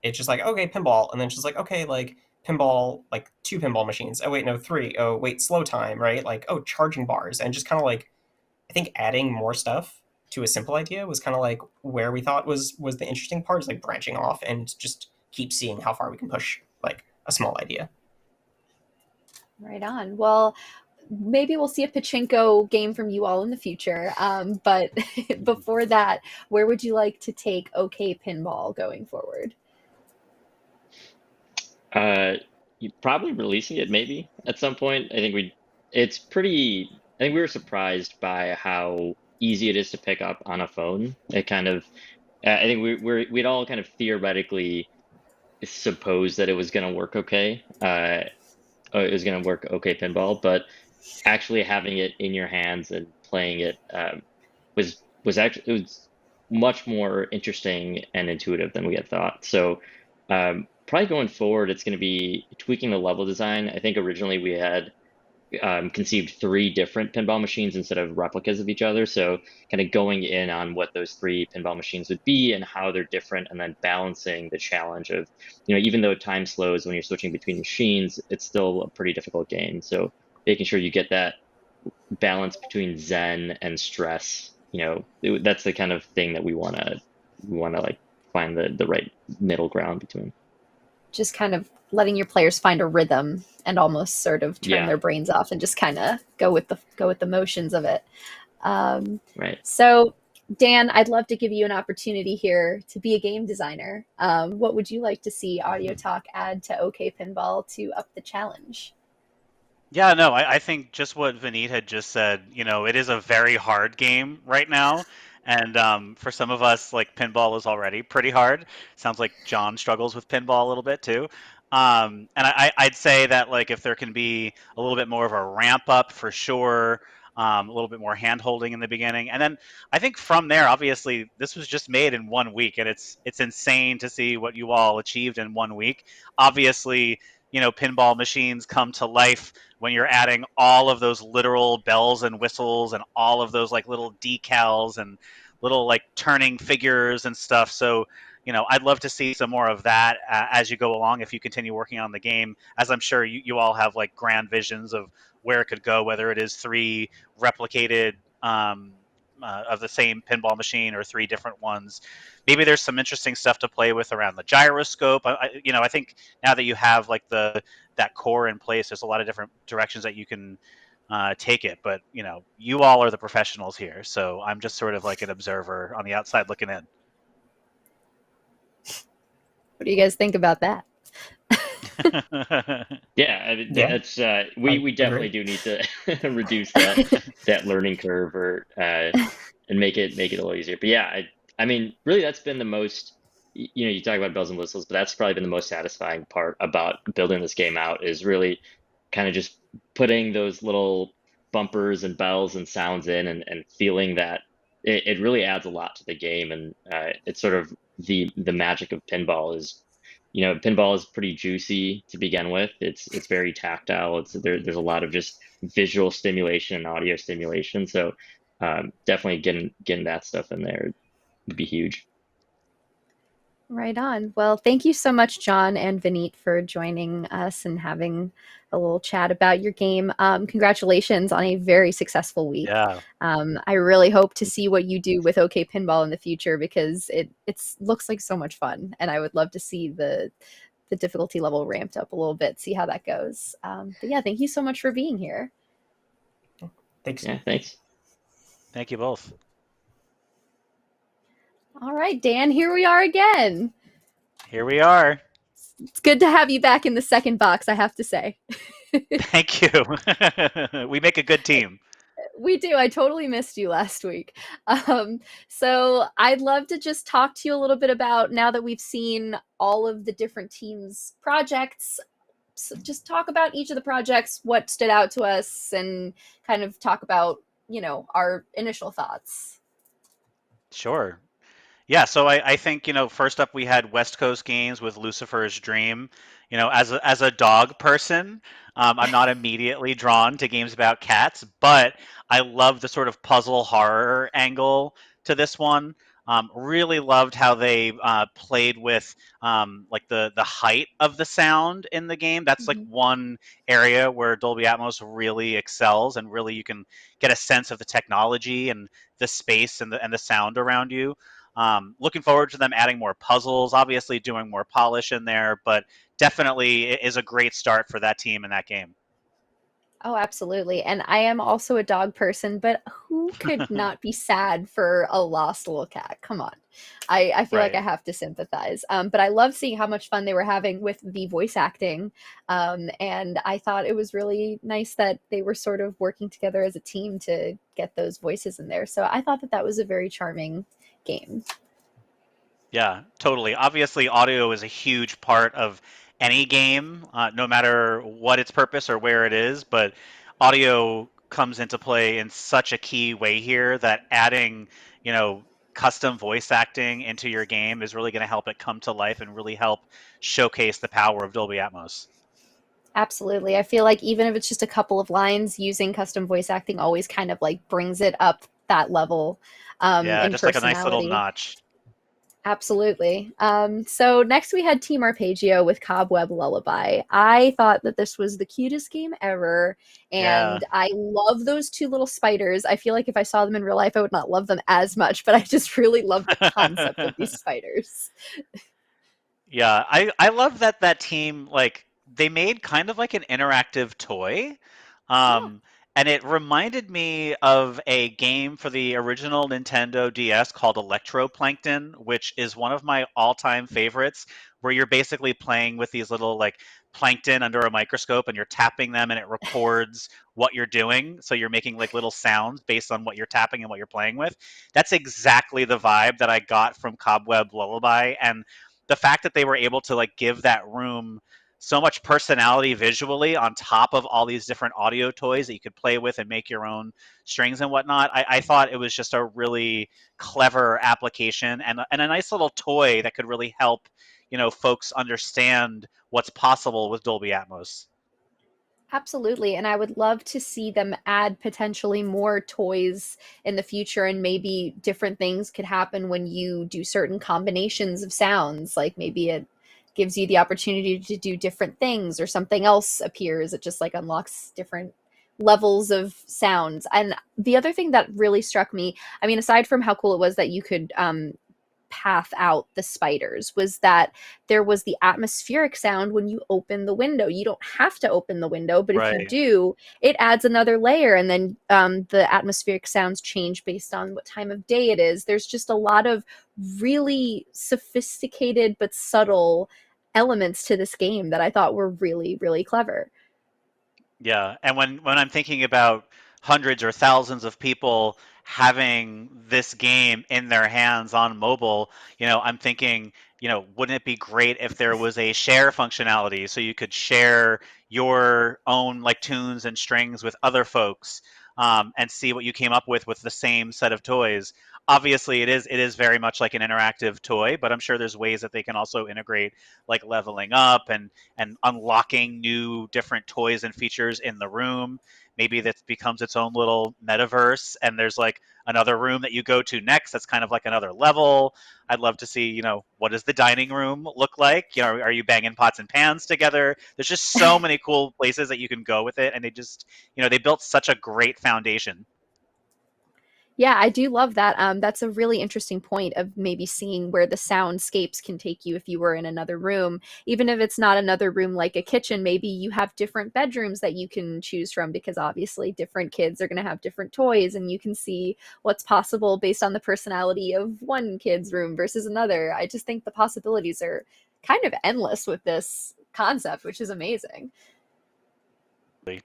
it's just okay, pinball, and then she's okay, pinball, 2 pinball machines. Oh wait, no, 3. Oh wait, slow time, right? Charging bars, and just kind of I think adding more stuff to a simple idea was kind of where we thought was the interesting part, is branching off and just keep seeing how far we can push a small idea. Right on. Well, maybe we'll see a pachinko game from you all in the future. But before that, where would you like to take OK Pinball going forward? Probably releasing it maybe at some point. I think we were surprised by how easy it is to pick up on a phone. It kind of, I think we'd all kind of theoretically supposed that it was going to work okay. It was going to work OK Pinball, but actually having it in your hands and playing it was much more interesting and intuitive than we had thought. So probably going forward, it's going to be tweaking the level design. I think originally we had conceived 3 different pinball machines instead of replicas of each other. So kind of going in on what those 3 pinball machines would be and how they're different, and then balancing the challenge of, even though time slows when you're switching between machines, it's still a pretty difficult game. So making sure you get that balance between zen and stress, that's the kind of thing that we want to find the right middle ground between. Just kind of letting your players find a rhythm and almost sort of turn their brains off and just kind of go with the motions of it. Right. So Dan, I'd love to give you an opportunity here to be a game designer. What would you like to see Audio Talk add to OK Pinball to up the challenge? Yeah, no, I think just what Vineet had just said, it is a very hard game right now. And for some of us, pinball is already pretty hard. Sounds like John struggles with pinball a little bit too. And I'd say that if there can be a little bit more of a ramp up for sure, a little bit more hand holding in the beginning. And then I think from there, obviously, this was just made in 1 week, and it's insane to see what you all achieved in 1 week. Obviously, pinball machines come to life when you're adding all of those literal bells and whistles and all of those little decals and little turning figures and stuff. So, I'd love to see some more of that as you go along, if you continue working on the game, as I'm sure you all have grand visions of where it could go, whether it is 3 replicated of the same pinball machine or 3 different ones. Maybe there's some interesting stuff to play with around the gyroscope. I think now that you have that core in place, there's a lot of different directions that you can take it. But you all are the professionals here, so I'm just sort of an observer on the outside looking in. What do you guys think about that? Yeah, I mean, Yeah, that's we definitely do need to reduce that learning curve or and make it a little easier. But yeah, I mean, really, that's been the most. You know, you talk about bells and whistles, but that's probably been the most satisfying part about building this game out is really kind of just putting those little bumpers and bells and sounds in and feeling that it really adds a lot to the game. And it's sort of the magic of pinball is, you know, pinball is pretty juicy to begin with. It's very tactile. There's a lot of just visual stimulation and audio stimulation. So definitely getting that stuff in there would be huge. Right on. Well, thank you so much, John and Vineet, for joining us and having a little chat about your game. Congratulations on a very successful week. Yeah. I really hope to see what you do with OK Pinball in the future because it looks like so much fun, and I would love to see the difficulty level ramped up a little bit, see how that goes. But yeah, thank you so much for being here. Thanks. Yeah, thanks. Thank you both. All right, Dan, here we are again. Here we are. It's good to have you back in the second box, I have to say. Thank you. We make a good team. We do. I totally missed you last week. So I'd love to just talk to you a little bit about, now that we've seen all of the different teams' projects, so just talk about each of the projects, what stood out to us, and kind of talk about, you know, our initial thoughts. Sure. Yeah, so I think, you know, first up we had West Coast Games with Lucifer's Dream. You know, as a dog person, I'm not immediately drawn to games about cats, but I love the sort of puzzle horror angle to this one. Really loved how they played with like the height of the sound in the game. That's like one area where Dolby Atmos really excels, and really you can get a sense of the technology and the space and the sound around you. Looking forward to them adding more puzzles, obviously doing more polish in there, but definitely it is a great start for that team in that game. Oh, absolutely. And I am also a dog person, but who could not be sad for a lost little cat? Come on. I feel like I Right. have to sympathize. But I love seeing how much fun they were having with the voice acting. And I thought it was really nice that they were sort of working together as a team to get those voices in there. So I thought that that was a very charming game. Yeah, totally. Obviously, audio is a huge part of any game, no matter what its purpose or where it is, but audio comes into play in such a key way here that adding, you know, custom voice acting into your game is really going to help it come to life and really help showcase the power of Dolby Atmos. Absolutely. I feel like even if it's just a couple of lines, using custom voice acting always kind of like brings it up that level Yeah, in just like a nice little personality. notch. Absolutely. So next we had Team Arpeggio with Cobweb Lullaby. I thought that this was the cutest game ever, Yeah. and I love those two little spiders. I feel like if I saw them in real life, I would not love them as much, but I just really love the concept of these spiders. Yeah, I love that team, like they made kind of like an interactive toy. And it reminded me of a game for the original Nintendo DS called Electroplankton, which is one of my all-time favorites, where you're basically playing with these little like plankton under a microscope and you're tapping them and it records what you're doing. So you're making like little sounds based on what you're tapping and what you're playing with. That's exactly the vibe that I got from Cobweb Lullaby. And the fact that they were able to like give that room so much personality visually on top of all these different audio toys that you could play with and make your own strings and whatnot. I thought it was just a really clever application and a nice little toy that could really help, you know, folks understand what's possible with Dolby Atmos. Absolutely. And I would love to see them add potentially more toys in the future, and maybe different things could happen when you do certain combinations of sounds. Like maybe it gives you the opportunity to do different things, or something else appears. It just like unlocks different levels of sounds. And the other thing that really struck me, I mean, aside from how cool it was that you could path out the spiders, was that there was the atmospheric sound when you open the window. You don't have to open the window, but if you Right. do, it adds another layer, and then the atmospheric sounds change based on what time of day it is. There's just a lot of really sophisticated but subtle elements to this game that I thought were really, really clever. Yeah, and when I'm thinking about hundreds or thousands of people having this game in their hands on mobile, I'm thinking, wouldn't it be great if there was a share functionality so you could share your own like tunes and strings with other folks, and see what you came up with the same set of toys. Obviously, it is very much like an interactive toy, but I'm sure there's ways that they can also integrate like leveling up and unlocking new different toys and features in the room. Maybe that becomes its own little metaverse, and there's like another room that you go to next that's kind of like another level. I'd love to see, what does the dining room look like? Are you banging pots and pans together? There's just so many cool places that you can go with it, and they just, they built such a great foundation. Yeah, I do love that. That's a really interesting point of maybe seeing where the soundscapes can take you if you were in another room. Even if it's not another room like a kitchen, maybe you have different bedrooms that you can choose from because obviously different kids are going to have different toys and you can see what's possible based on the personality of one kid's room versus another. I just think the possibilities are kind of endless with this concept, which is amazing.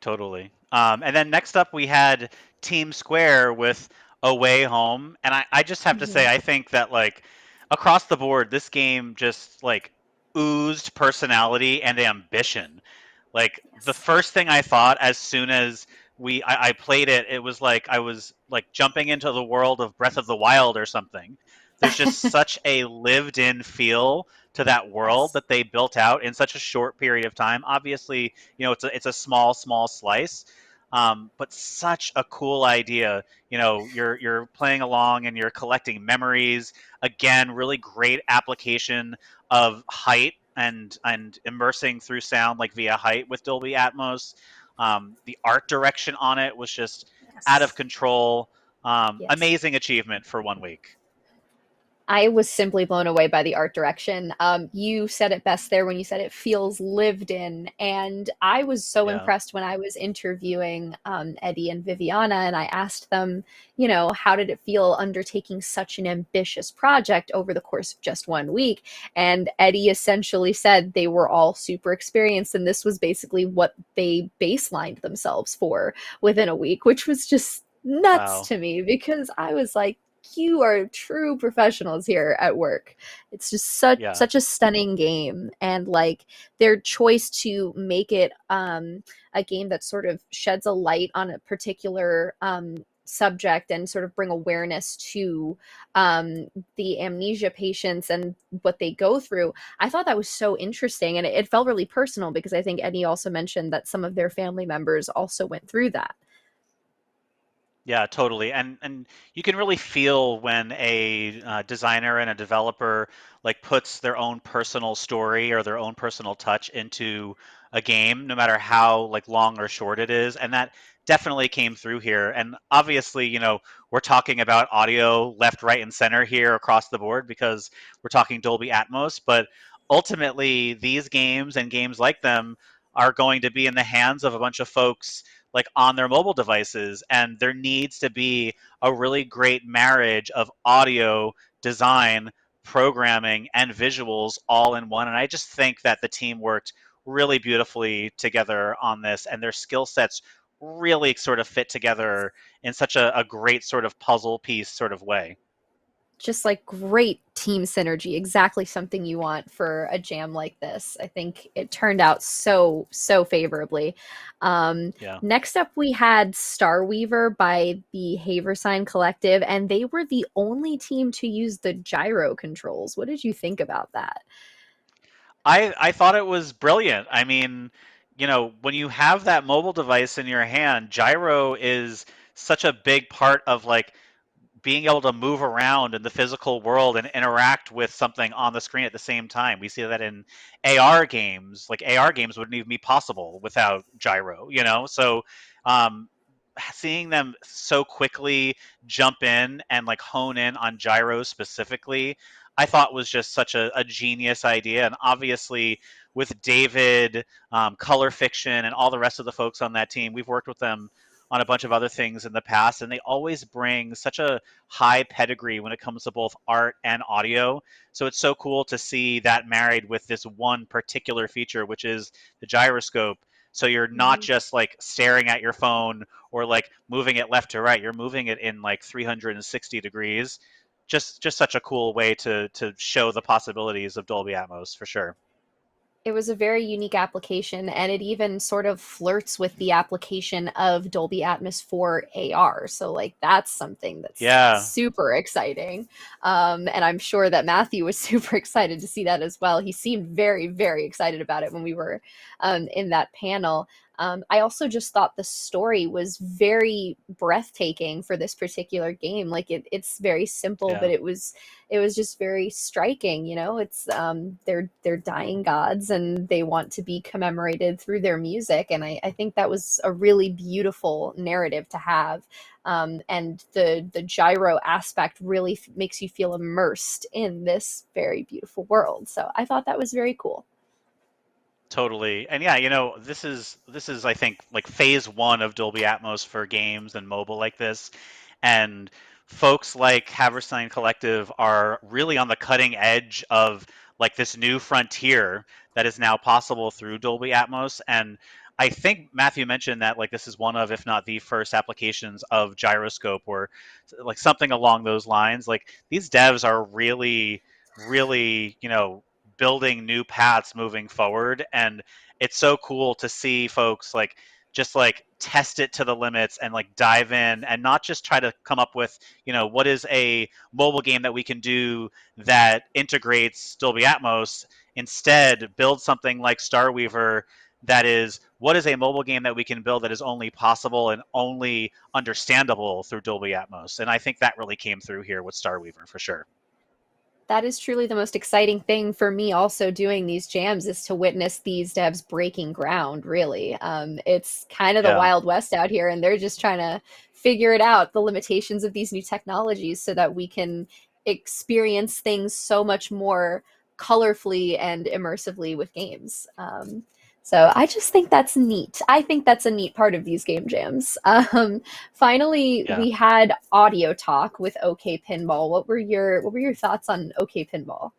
Totally. And then next up, we had Team Square with Away Home. And I just have to say, I think that, like, across the board, this game just, like, oozed personality and ambition. Like, the first thing I thought as soon as I played it, it was like I was, like, jumping into the world of Breath of the Wild or something. There's just such a lived-in feel to that world that they built out in such a short period of time. Obviously, it's a small slice, but such a cool idea. You're playing along and you're collecting memories. Again, really great application of height and immersing through sound like via height with Dolby Atmos. The art direction on it was just out of control. Amazing achievement for 1 week. I was simply blown away by the art direction. You said it best there when you said it feels lived in. And I was so impressed when I was interviewing Eddie and Viviana, and I asked them, how did it feel undertaking such an ambitious project over the course of just 1 week? And Eddie essentially said they were all super experienced, and this was basically what they baselined themselves for within a week, which was just nuts to me because I was like, you are true professionals here at work. It's just such a stunning game, and like their choice to make it a game that sort of sheds a light on a particular subject and sort of bring awareness to the amnesia patients and what they go through. I thought that was so interesting, and it felt really personal because I think Eddie also mentioned that some of their family members also went through that. Yeah, totally. And you can really feel when a designer and a developer like puts their own personal story or their own personal touch into a game, no matter how like long or short it is. And that definitely came through here. And obviously, we're talking about audio left, right, and center here across the board because we're talking Dolby Atmos. But ultimately, these games and games like them are going to be in the hands of a bunch of folks like on their mobile devices, and there needs to be a really great marriage of audio, design, programming, and visuals all in one. And I just think that the team worked really beautifully together on this, and their skill sets really sort of fit together in such a great sort of puzzle piece sort of way. Just like great team synergy, exactly something you want for a jam like this. I think it turned out so favorably. Next up, we had Starweaver by the Haverside Collective, and they were the only team to use the gyro controls. What did you think about that? I thought it was brilliant. I mean, when you have that mobile device in your hand, gyro is such a big part of like being able to move around in the physical world and interact with something on the screen at the same time. We see that in AR games. Like AR games wouldn't even be possible without gyro, So seeing them so quickly jump in and like hone in on gyro specifically, I thought was just such a genius idea. And obviously with David, Color Fiction, and all the rest of the folks on that team, we've worked with them on a bunch of other things in the past, and they always bring such a high pedigree when it comes to both art and audio. So it's so cool to see that married with this one particular feature, which is the gyroscope. So you're not just like staring at your phone or like moving it left to right. You're moving it in like 360 degrees. Just such a cool way to show the possibilities of Dolby Atmos for sure. It was a very unique application, and it even sort of flirts with the application of Dolby Atmos for AR. So, like, that's something that's super exciting. And I'm sure that Matthew was super excited to see that as well. He seemed very, very excited about it when we were in that panel. I also just thought the story was very breathtaking for this particular game. Like it's very simple, but it was just very striking. You know, it's they're dying gods and they want to be commemorated through their music, and I think that was a really beautiful narrative to have. And the gyro aspect really makes you feel immersed in this very beautiful world. So I thought that was very cool. Totally. And yeah, you know, this is I think like phase 1 of Dolby Atmos for games and mobile like this. And folks like Haverside Collective are really on the cutting edge of like this new frontier that is now possible through Dolby Atmos. And I think Matthew mentioned that like this is one of, if not the first applications of gyroscope or like something along those lines. Like these devs are really, really, you know, building new paths moving forward, and it's so cool to see folks like just like test it to the limits and like dive in and not just try to come up with, you know, what is a mobile game that we can do that integrates Dolby Atmos. Instead, build something like Starweaver that is, what is a mobile game that we can build that is only possible and only understandable through Dolby Atmos. And I think that really came through here with Starweaver for sure. That is truly the most exciting thing for me also doing these jams, is to witness these devs breaking ground, really. It's kind of the Wild West out here, and they're just trying to figure it out, the limitations of these new technologies, so that we can experience things so much more colorfully and immersively with games. So I just think that's neat. I think that's a neat part of these game jams. Finally, we had audio talk with OK Pinball. What were your thoughts on OK Pinball?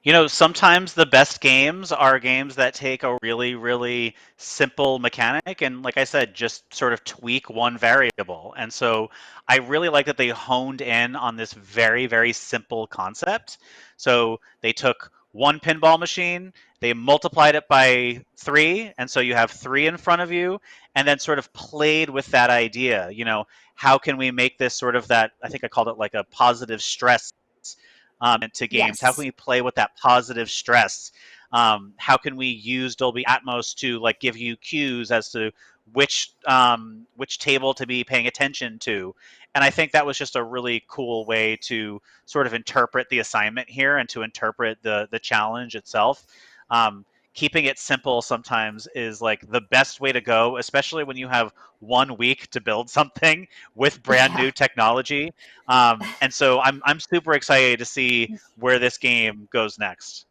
You know, sometimes the best games are games that take a really, really simple mechanic and, like I said, just sort of tweak one variable. And so I really like that they honed in on this very, very simple concept. So they took one pinball machine, they multiplied it by 3, and so you have 3 in front of you, and then sort of played with that idea. You know, how can we make this sort of that, I think I called it like a positive stress into games? How can we play with that positive stress? How can we use Dolby Atmos to like give you cues as to which table to be paying attention to? And I think that was just a really cool way to sort of interpret the assignment here and to interpret the challenge itself. Keeping it simple sometimes is like the best way to go, especially when you have 1 week to build something with brand new technology. And so I'm super excited to see where this game goes next.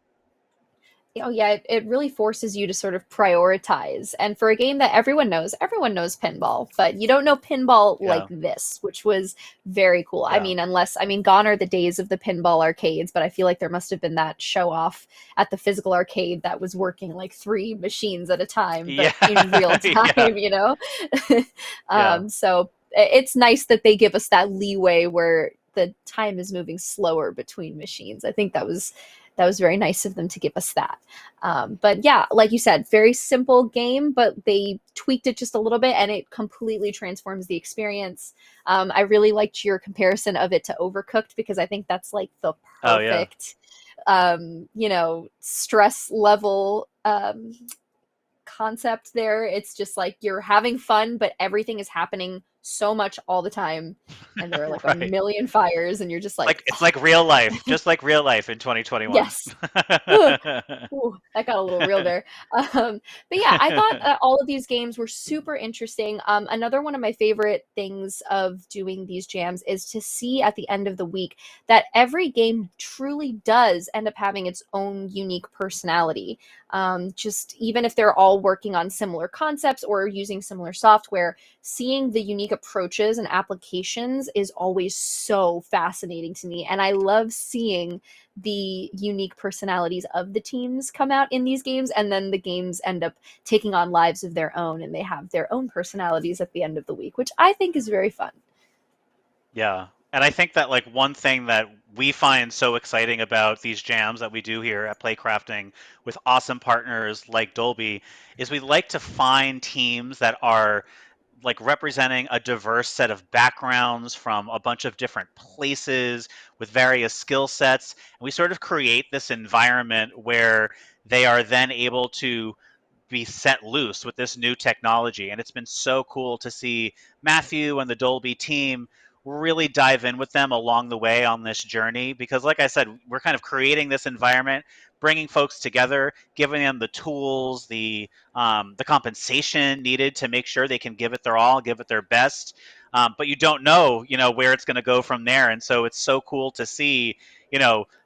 Oh yeah, it really forces you to sort of prioritize. And for a game that everyone knows pinball, but you don't know pinball like this, which was very cool. I mean, gone are the days of the pinball arcades, but I feel like there must have been that show off at the physical arcade that was working like 3 machines at a time, but in real time, you know? So it's nice that they give us that leeway where the time is moving slower between machines. I think that was very nice of them to give us that. But yeah, like you said, very simple game, but they tweaked it just a little bit and it completely transforms the experience. I really liked your comparison of it to Overcooked, because I think that's like the perfect, you know, stress level concept there. It's just like you're having fun, but everything is happening so much all the time, and there are like a Right. million fires, and you're just like, It's like real life, just like real life in 2021. yes. Ugh. Ooh, that got a little real there. But yeah, I thought all of these games were super interesting. Another one of my favorite things of doing these jams is to see at the end of the week that every game truly does end up having its own unique personality. Just even if they're all working on similar concepts or using similar software, seeing the unique approaches and applications is always so fascinating to me. And I love seeing the unique personalities of the teams come out in these games, and then the games end up taking on lives of their own, and they have their own personalities at the end of the week, which I think is very fun. Yeah. And I think that like one thing that we find so exciting about these jams that we do here at Playcrafting with awesome partners like Dolby is we like to find teams that are like representing a diverse set of backgrounds from a bunch of different places with various skill sets. And we sort of create this environment where they are then able to be set loose with this new technology. And it's been so cool to see Matthew and the Dolby team really dive in with them along the way on this journey, because like I said, we're kind of creating this environment, bringing folks together, giving them the tools, the compensation needed to make sure they can give it their all, give it their best. But you don't know, where it's going to go from there. And so it's so cool to see,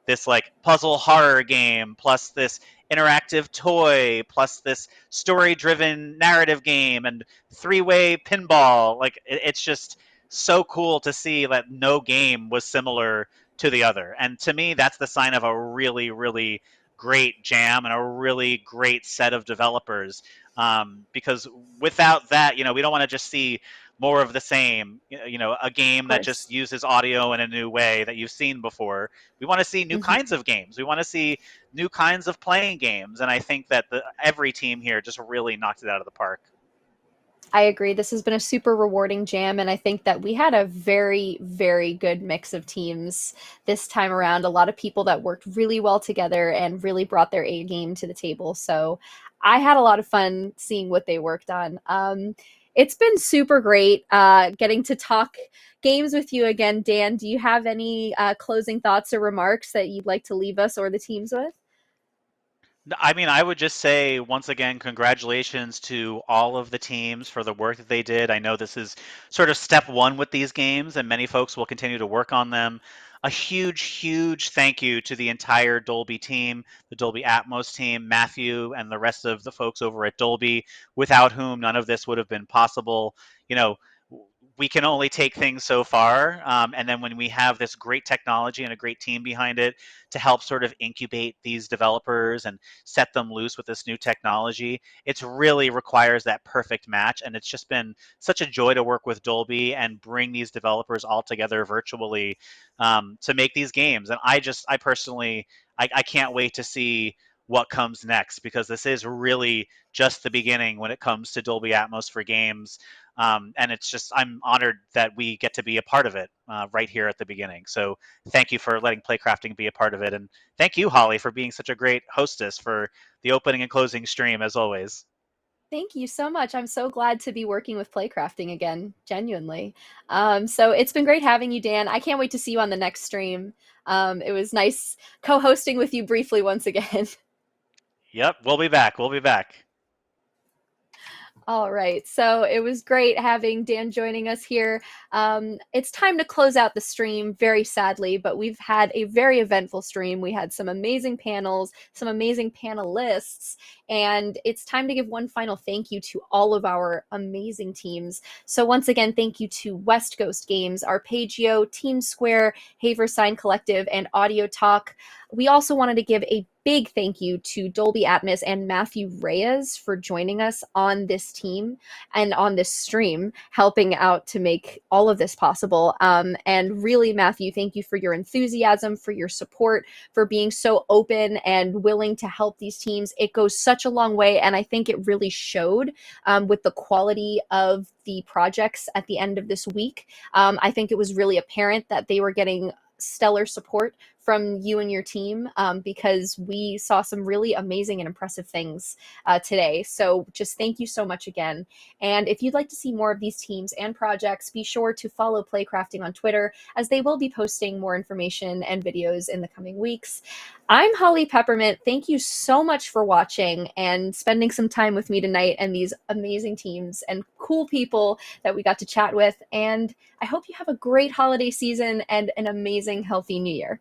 this like puzzle horror game plus this interactive toy plus this story-driven narrative game and three-way pinball. Like it's just so cool to see that no game was similar to the other. And to me, that's the sign of a really, really great jam and a really great set of developers. Because without that, we don't want to just see more of the same, a game that just uses audio in a new way that you've seen before. We want to see new kinds of games. We want to see new kinds of playing games. And I think that every team here just really knocked it out of the park. I agree. This has been a super rewarding jam, and I think that we had a very, very good mix of teams this time around. A lot of people that worked really well together and really brought their A game to the table. So I had a lot of fun seeing what they worked on. It's been super great getting to talk games with you again, Dan. Do you have any closing thoughts or remarks that you'd like to leave us or the teams with? I mean, I would just say once again, congratulations to all of the teams for the work that they did. I know this is sort of step one with these games, and many folks will continue to work on them. A huge, huge thank you to the entire Dolby team, the Dolby Atmos team, Matthew, and the rest of the folks over at Dolby, without whom none of this would have been possible. We can only take things so far. And then when we have this great technology and a great team behind it to help sort of incubate these developers and set them loose with this new technology, it really requires that perfect match. And it's just been such a joy to work with Dolby and bring these developers all together virtually to make these games. And I personally, I can't wait to see what comes next, because this is really just the beginning when it comes to Dolby Atmos for games. And it's just, I'm honored that we get to be a part of it right here at the beginning. So thank you for letting Playcrafting be a part of it. And thank you, Holly, for being such a great hostess for the opening and closing stream, as always. Thank you so much. I'm so glad to be working with Playcrafting again, genuinely. So it's been great having you, Dan. I can't wait to see you on the next stream. It was nice co-hosting with you briefly once again. Yep, we'll be back. We'll be back. All right, so it was great having Dan joining us here. It's time to close out the stream, very sadly, but we've had a very eventful stream. We had some amazing panels, some amazing panelists, and it's time to give one final thank you to all of our amazing teams. So once again, thank you to West Coast Games, Arpeggio, Team Square, Haverside Collective, and Audio Talk. We also wanted to give a big thank you to Dolby Atmos and Matthew Reyes for joining us on this team and on this stream, helping out to make all of this possible. And really, Matthew, thank you for your enthusiasm, for your support, for being so open and willing to help these teams. It goes such a long way, and I think it really showed with the quality of the projects at the end of this week. I think it was really apparent that they were getting stellar support from you and your team, because we saw some really amazing and impressive things today. So just thank you so much again. And if you'd like to see more of these teams and projects, be sure to follow Playcrafting on Twitter, as they will be posting more information and videos in the coming weeks. I'm Holly Peppermint. Thank you so much for watching and spending some time with me tonight and these amazing teams and cool people that we got to chat with. And I hope you have a great holiday season and an amazing, healthy new year.